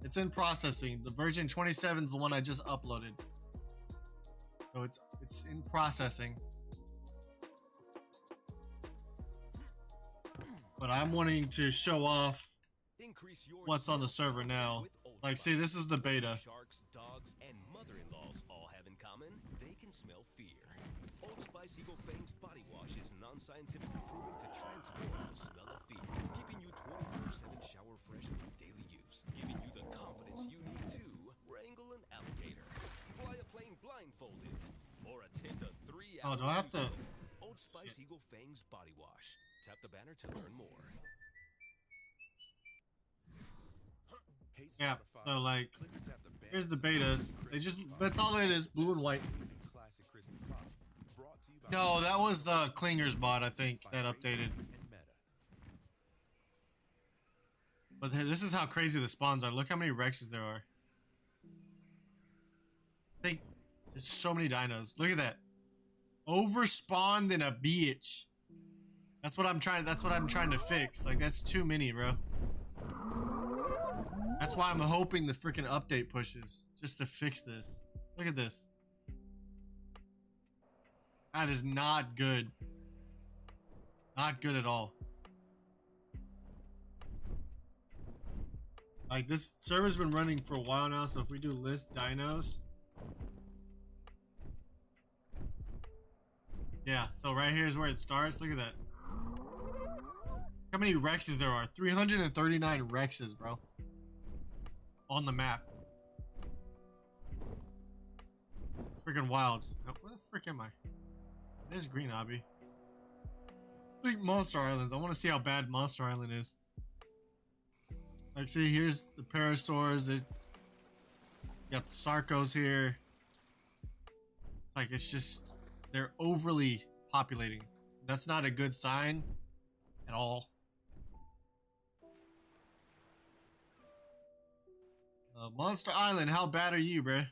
It's in processing. The version 27 is the one I just uploaded. So it's in processing. But I'm wanting to show off what's on the server now. Like, see, this is the beta. Sharks, dogs, and mother-in-laws all have in common, they can smell fear. Old Spice Eagle Fang's body wash is non-scientifically proven to transform the smell of fear, keeping you 24/7 shower fresh with daily use, giving you the confidence you need to wrangle an alligator, fly a plane blindfolded, or attend a 3-hour. Oh, do I have to? Old Spice Eagle Fang's body wash. Tap the banner to learn more. Yeah, so like, here's the betas. They just, that's all it is, blue and white. No, that was Klinger's mod, I think, that updated. But this is how crazy the spawns are. Look how many Rexes there are. I think there's so many dinos. Look at that. Overspawned in a bitch. That's what I'm trying to fix. Like, that's too many, bro. That's why I'm hoping the freaking update pushes just to fix this. Look at this. That is not good. Not good at all. Like, this server's been running for a while now, so if we do list dinos. Yeah, so right here is where it starts. Look at that. How many Rexes there are? 339 Rexes, bro. On the map. Freaking wild. Oh, where the frick am I? There's Green Obby. Like Monster Islands. I want to see how bad Monster Island is. Like, see, here's the Parasaurs. They got the Sarcos here. It's like, it's just, they're overly populating. That's not a good sign at all. Monster Island, how bad are you, bruh?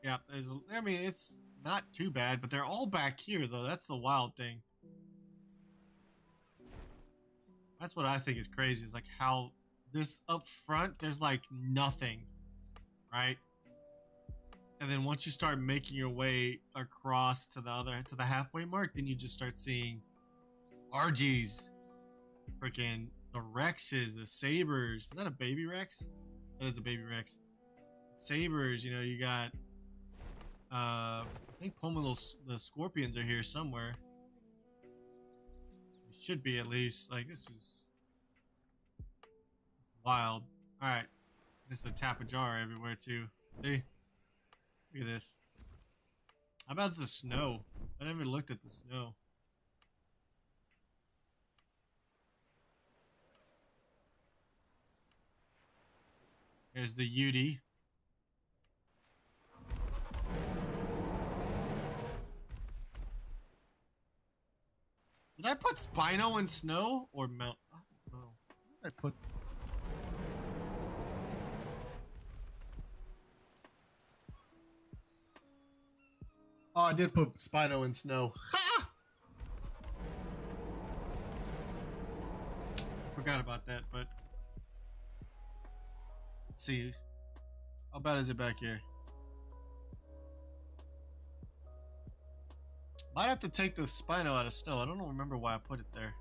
Yeah, I mean, it's not too bad, but they're all back here, though. That's the wild thing. That's what I think is crazy. Is like how this up front, there's like nothing, right? And then once you start making your way across to the halfway mark, then you just start seeing RGs, freaking the Rexes, the Sabers. Is that a baby Rex? That is a baby Rex. Sabers, you know, you got I think the Scorpions are here somewhere. It should be, at least. Like, this is wild. Alright. There's a Tapajar everywhere too. See? Look at this. How about the snow? I never looked at the snow. There's the Yudi. Did I put Spino in snow or mount? I don't know. I put. Oh, I did put Spino in snow. Ha! Forgot about that, but let's see. How bad is it back here? Might have to take the Spino out of snow. I don't remember why I put it there.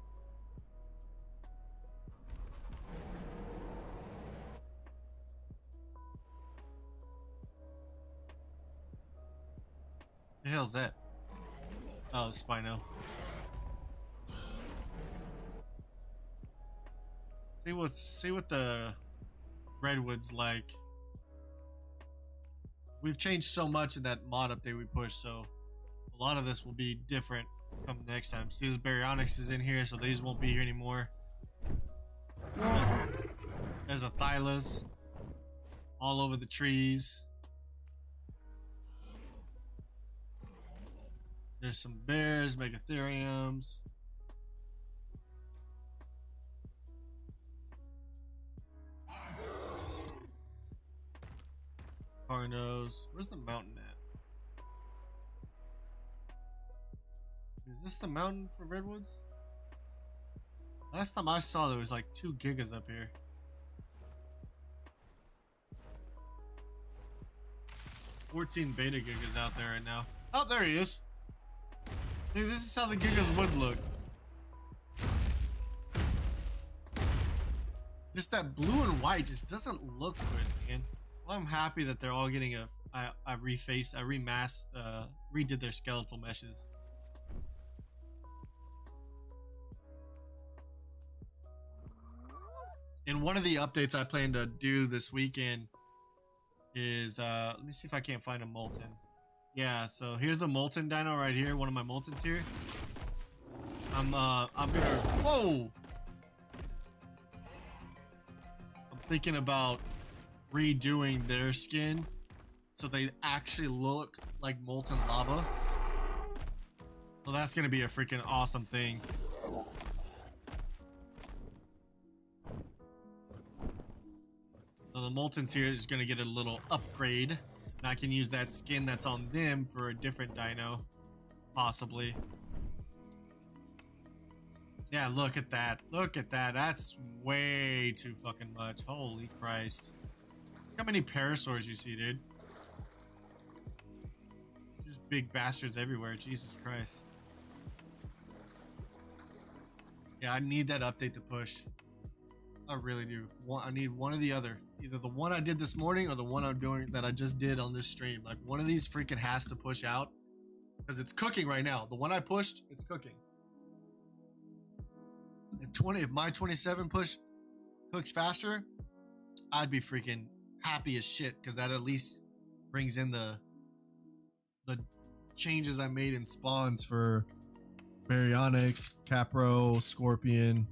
The hell's that? Oh, Spino. See what the redwood's like. We've changed so much in that mod update we pushed, so a lot of this will be different come next time. See, this Baryonyx is in here, so these won't be here anymore. There's a Thylas all over the trees. There's some bears, megatheriums. Carnos. Where's the mountain at? Is this the mountain for redwoods? Last time I saw there was like 2 gigas up here. 14 beta gigas out there right now. Oh, there he is. See, this is how the gigas would look. Just that blue and white just doesn't look good, man. Well, I'm happy that they're all getting redid their skeletal meshes. And one of the updates I plan to do this weekend is let me see if I can't find a molten. Yeah, so here's a molten dino right here, one of my moltens here. I'm gonna whoa! I'm thinking about redoing their skin so they actually look like molten lava. So that's gonna be a freaking awesome thing. So the moltens here is gonna get a little upgrade, and I can use that skin that's on them for a different dino, possibly. Yeah, look at that. Look at that. That's way too fucking much. Holy Christ. Look how many parasaurs you see, dude. Just big bastards everywhere. Jesus Christ. Yeah, I need that update to push. I really do. I need one or the other. Either the one I did this morning or the one I'm doing that I just did on this stream. Like, one of these freaking has to push out. Because it's cooking right now. The one I pushed, it's cooking. If my 27 push cooks faster, I'd be freaking happy as shit, because that at least brings in the changes I made in spawns for Baryonyx, Capro, Scorpion.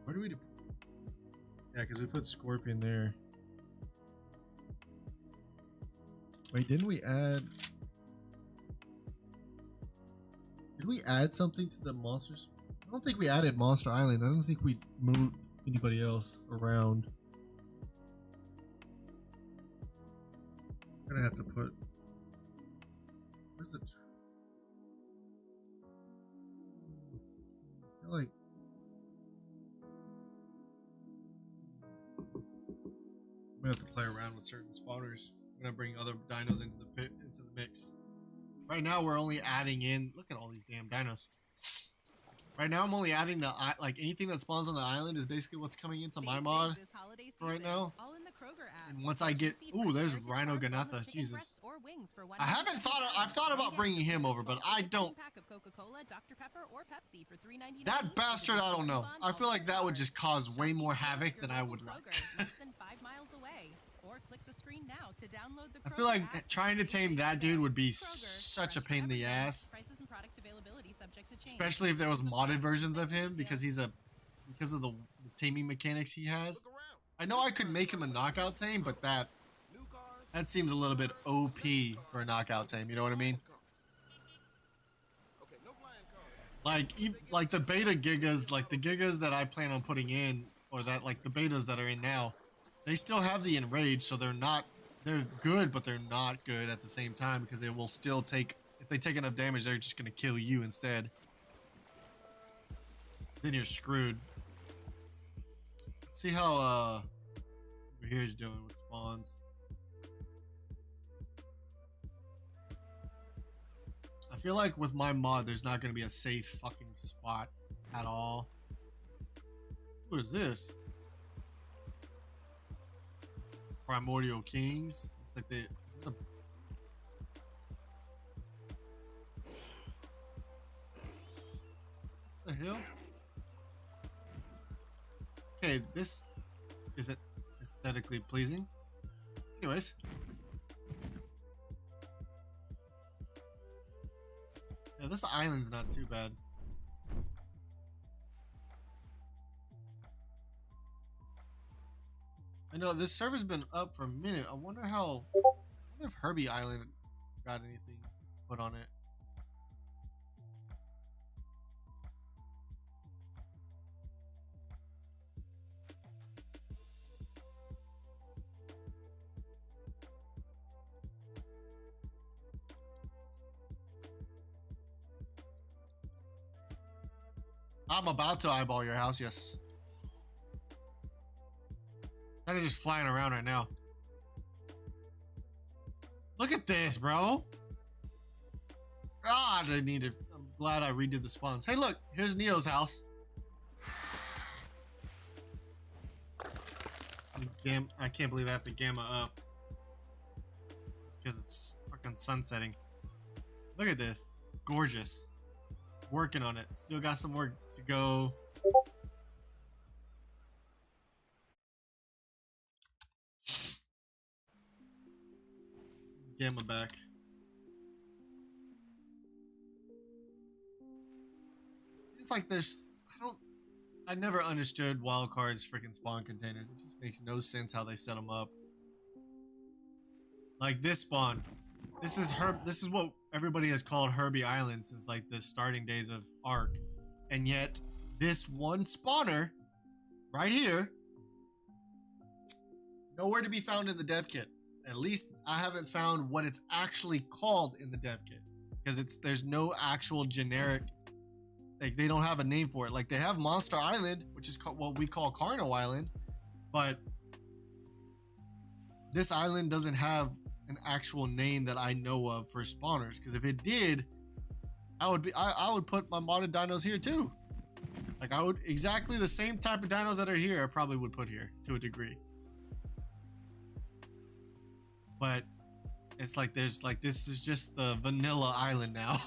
Where do we do? Yeah, because we put Scorpion there. Wait, didn't we add? Did we add something to the monsters? I don't think we added Monster Island. I don't think we moved anybody else around. I'm gonna have to put. Where's the? I feel like. I'm gonna have to play around with certain spawners. I'm gonna bring other dinos into the mix. Right now we're only adding in. Look at all these damn dinos. Right now I'm only adding the like anything that spawns on the island is basically what's coming into my mod right now. And once I get, ooh, there's Rhino Ganatha. Jesus. I've thought about bringing him over, but I don't. That bastard, I don't know. I feel like that would just cause way more havoc than I would like. I feel like trying to tame that dude would be such a pain in the ass. Especially if there was modded versions of him, because because of the taming mechanics he has. I know I could make him a knockout tame, but that seems a little bit OP for a knockout tame, you know what I mean? Like the beta gigas, like the gigas that I plan on putting in, or that like the betas that are in now, they still have the enrage, so they're good, but they're not good at the same time, because they will still take, if they take enough damage, they're just gonna kill you instead. Then you're screwed. Let's see how over here's doing with spawns. I feel like with my mod, there's not gonna be a safe fucking spot at all. Who is this? Primordial Kings. Looks like they. What the hell? Okay, this isn't aesthetically pleasing. Anyways. Yeah, this island's not too bad. I know this server's been up for a minute. I wonder if Herbie Island got anything. put on it. I'm about to eyeball your house, yes. Kind of just flying around right now. Look at this, bro. God, I need to. I'm glad I redid the spawns. Hey, look, here's Neo's house. I can't believe I have to gamma up because it's fucking sunsetting. Look at this, gorgeous. Working on it. Still got some work to go. Gamma back. It's like there's I never understood wildcards freaking spawn containers. It just makes no sense how they set them up. Like this spawn. This is what everybody has called Herbie Island since like the starting days of ARK. And yet this one spawner right here, nowhere to be found in the dev kit. At least I haven't found what it's actually called in the dev kit, because there's no actual generic, like they don't have a name for it. Like they have Monster Island, which is what we call Carno Island, but this island doesn't have an actual name that I know of for spawners, because if it did, I would put my modded dinos here too. Like I would, exactly the same type of dinos that are here I probably would put here to a degree. But it's like there's like, this is just the vanilla island now.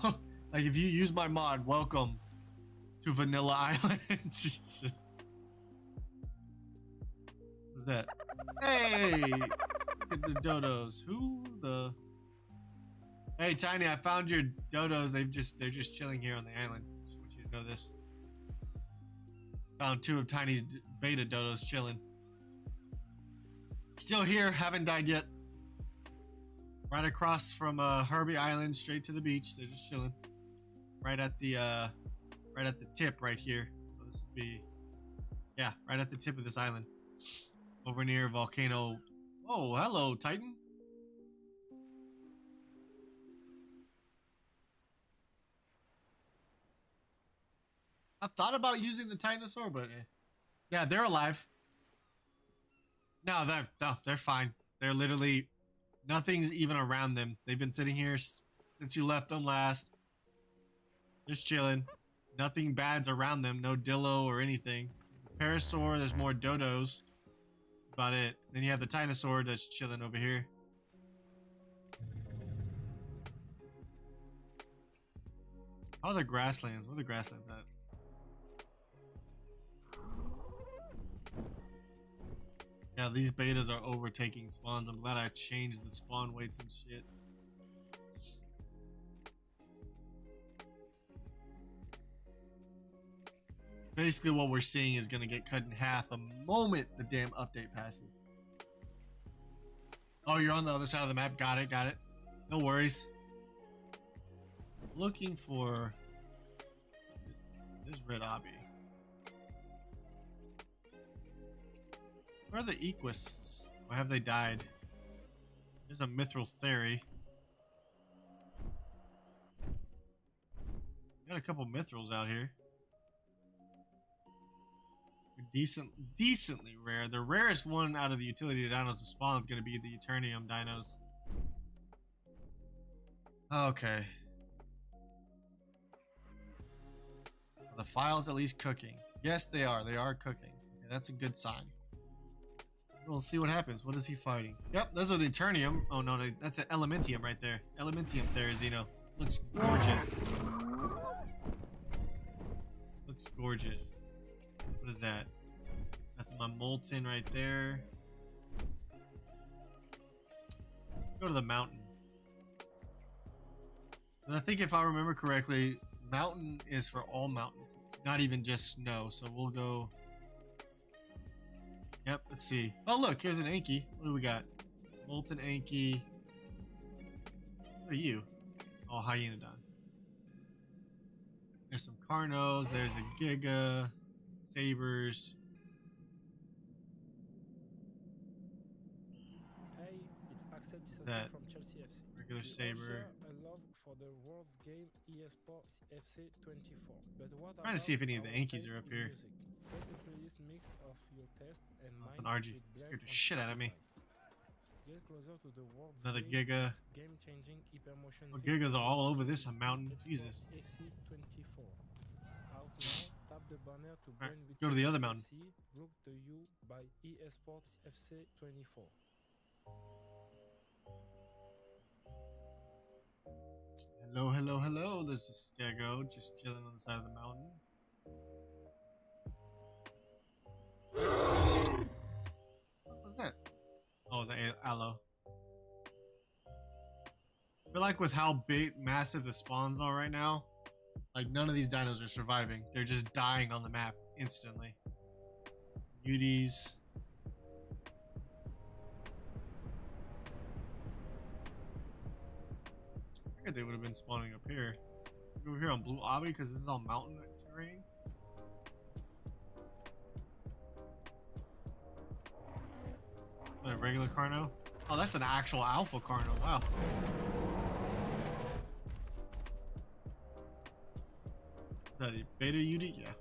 Like if you use my mod, welcome to Vanilla Island. Jesus. What's that? Hey, look at the dodos. Who the? Hey Tiny, I found your dodos. They're just chilling here on the island. Just want you to know this. Found 2 of Tiny's beta dodos chilling. Still here, haven't died yet. Right across from Herbie Island, straight to the beach. They're just chilling. Right at the tip right here. So this would be, yeah, right at the tip of this island. Over near Volcano. Oh, hello, Titan. I thought about using the Titanosaur, but yeah, they're alive. No, they're fine. They're literally, nothing's even around them. They've been sitting here since you left them last. Just chilling. Nothing bad's around them. No Dillo or anything. There's a Parasaur. There's more Dodos. That's about it. Then you have the Tinosaur that's chilling over here. How are the grasslands? Where are the grasslands at? Yeah, these betas are overtaking spawns. I'm glad I changed the spawn weights and shit. Basically what we're seeing is going to get cut in half the moment the damn update passes. Oh, you're on the other side of the map. Got it, got it. No worries. Looking for this red obby. Where are the Equists? Or have they died? There's a Mithril Theory. Got a couple Mithrils out here. Decently rare. The rarest one out of the utility dinos to spawn is going to be the Eternium dinos. Okay. Are the files at least cooking? Yes, they are. They are cooking. Okay, that's a good sign. We'll see what happens. What is he fighting? Yep, there's an Eternium. Oh no, that's an Elementium right there. Elementium Therizino. Looks gorgeous. Looks gorgeous. What is that? That's my Molten right there. Go to the mountain. And I think if I remember correctly, mountain is for all mountains, not even just snow. So we'll go. Yep, let's see. Oh look, here's an Anki. What do we got? Molten Anki. What are you? Oh, Hyenodon. There's some Carnos. There's a Giga. Some Sabers. Hey, it's Axel That from Chelsea FC. regular We Saber. all share a love for the world's game eSports FC 24. But what Trying to see if any of the our Yankees taste are up in here. music? Get a playlist mix of your taste and Oh, it's mine an RG. with Blend Scared the on shit out of me. Spotify. Get closer to the world's Another Giga. game-changing hypermotion. Oh, Gigas are all over this mountain. Jesus. FC 24. Out now, tap the banner to Alright, blend with go to the other mountain. FC, brought to you by eSports FC 24. Hello, hello, hello. There's a Stego just chilling on the side of the mountain. What was that? Oh, it was an aloe. I feel like with how big, massive the spawns are right now, like none of these dinos are surviving. They're just dying on the map instantly. Beauties. I figured they would have been spawning up here. Over here on Blue Obby because this is all mountain terrain. A regular Carno. Oh, that's an actual alpha Carno. Wow. Is that a beta UD? Yeah.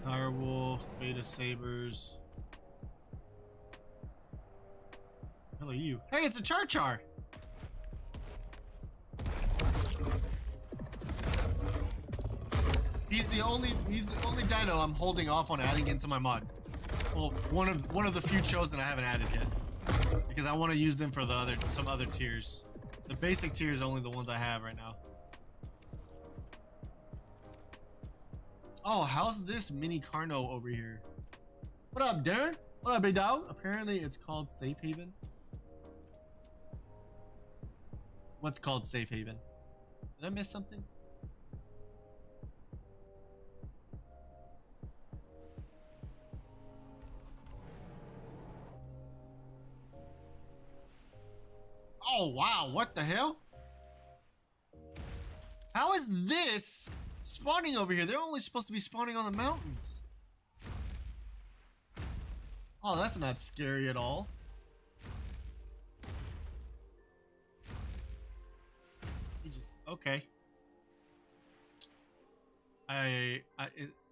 Direwolf, beta sabers. Hell are you? Hey, it's a Char. He's the only dino I'm holding off on adding into my mod. Well, one of the few chosen I haven't added yet. Because I want to use them for some other tiers. The basic tier is only the ones I have right now. Oh, how's this mini Carno over here? What up, Darren? What up, big dog? Apparently it's called Safe Haven. What's called Safe Haven? Did I miss something? Oh, wow. What the hell? How is this spawning over here? They're only supposed to be spawning on the mountains. Oh, that's not scary at all. You just, okay.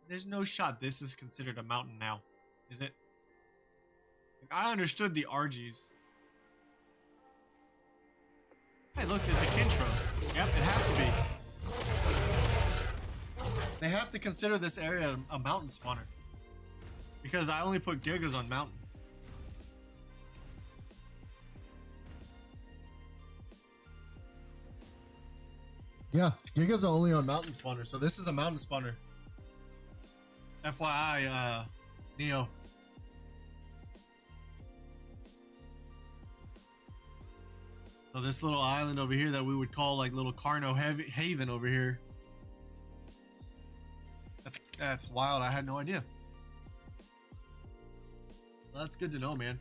There's no shot this is considered a mountain now, is it? Like, I understood the RGs. Hey, look, there's a Kintro. Yep, it has to be. They have to consider this area a mountain spawner. Because I only put Gigas on mountain. Yeah, Gigas are only on mountain spawner, so this is a mountain spawner. FYI, Neo. So this little island over here that we would call like little Carno Haven over here. That's wild. I had no idea. Well, that's good to know, man.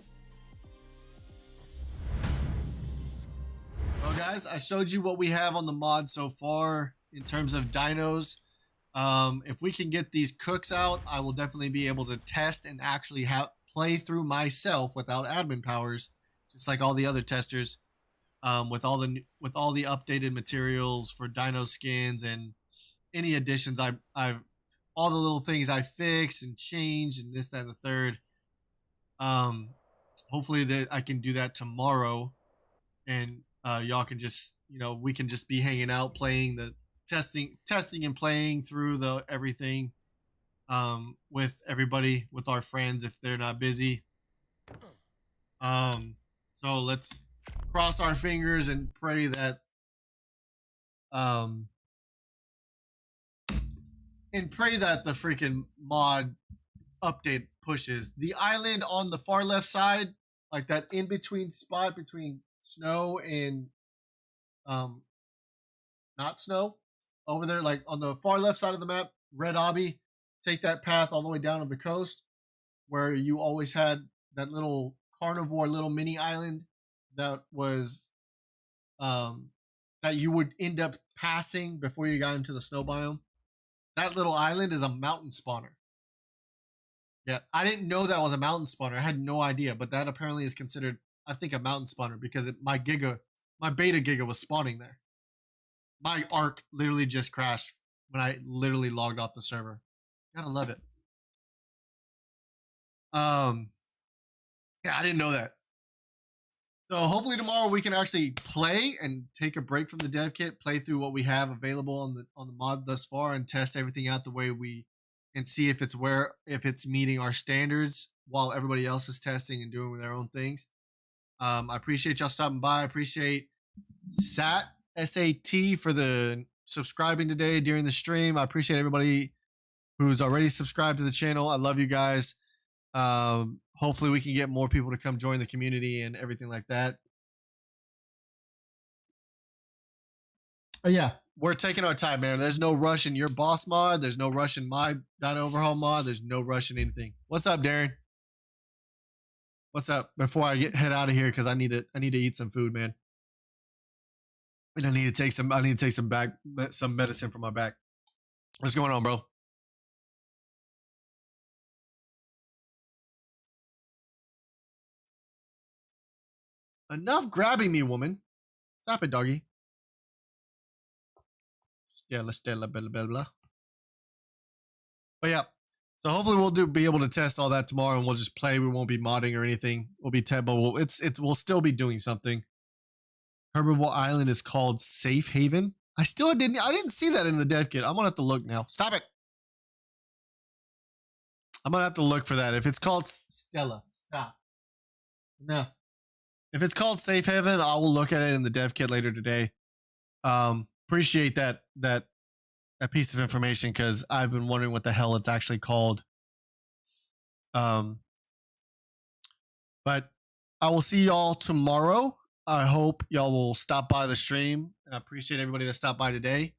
Well, guys, I showed you what we have on the mod so far in terms of dinos. If we can get these cooks out, I will definitely be able to test and actually play through myself without admin powers, just like all the other testers. With all the updated materials for dino skins and any additions I've all the little things I fixed and changed and this, that, and the third. Hopefully that I can do that tomorrow, and y'all can just, we can just be hanging out, playing the testing and playing through the everything with everybody, with our friends if they're not busy. So let's cross our fingers and pray that the freaking mod update pushes. The island on the far left side, like that in between spot between snow and not snow, over there, like on the far left side of the map, red obby, take that path all the way down to the coast where you always had that little carnivore little mini island that was that you would end up passing before you got into the snow biome. That little island is a mountain spawner. Yeah, I didn't know that was a mountain spawner. I had no idea, but that apparently is considered, I think, a mountain spawner because my beta giga was spawning there. My ARK literally just crashed when I literally logged off the server. Gotta love it. Yeah, I didn't know that. So hopefully tomorrow we can actually play and take a break from the dev kit, play through what we have available on the mod thus far, and test everything out the way and see if it's meeting our standards while everybody else is testing and doing their own things. I appreciate y'all stopping by. I appreciate SAT for the subscribing today during the stream. I appreciate everybody who's already subscribed to the channel. I love you guys. Hopefully we can get more people to come join the community and everything like that. Yeah, we're taking our time, man. There's no rush in your boss mod. There's no rush in my Dino Overhaul mod. There's no rush in anything. What's up, Darren? What's up? Before I head out of here, because I need to eat some food, man. And I need to take some medicine for my back. What's going on, bro? Enough grabbing me, woman. Stop it, doggy. Stella, blah, blah, blah. But yeah, so hopefully we'll be able to test all that tomorrow, and we'll just play. We won't be modding or anything. We'll be but we'll still be doing something. Herbivore Island is called Safe Haven. I didn't see that in the dev kit. I'm gonna have to look now. Stop it. I'm gonna have to look for that. If it's called Stella, stop. Enough. If it's called Safe Haven, I will look at it in the dev kit later today. Appreciate that piece of information because I've been wondering what the hell it's actually called. But I will see y'all tomorrow. I hope y'all will stop by the stream. I appreciate everybody that stopped by today.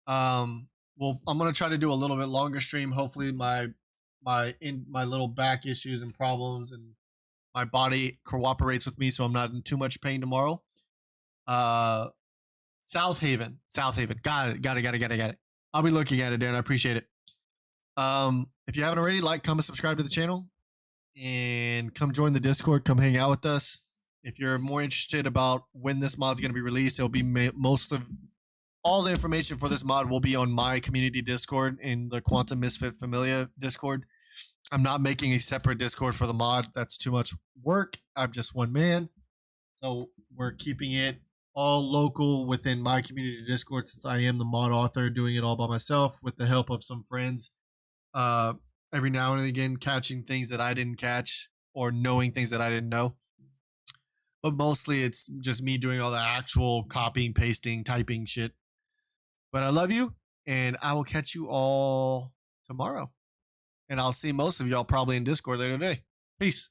I'm gonna try to do a little bit longer stream. Hopefully my little back issues and problems and my body cooperates with me so I'm not in too much pain tomorrow. South Haven. Got it. I'll be looking at it, Darren. I appreciate it. If you haven't already, like, comment, subscribe to the channel, and come join the Discord. Come hang out with us. If you're more interested about when this mod's going to be released, it'll be most of all the information for this mod will be on my community Discord in the Quantum Misfit Familia Discord. I'm not making a separate Discord for the mod. That's too much work. I'm just one man. So we're keeping it all local within my community Discord since I am the mod author doing it all by myself with the help of some friends. Every now and again catching things that I didn't catch or knowing things that I didn't know. But mostly it's just me doing all the actual copying, pasting, typing shit. But I love you, and I will catch you all tomorrow. And I'll see most of y'all probably in Discord later today. Peace.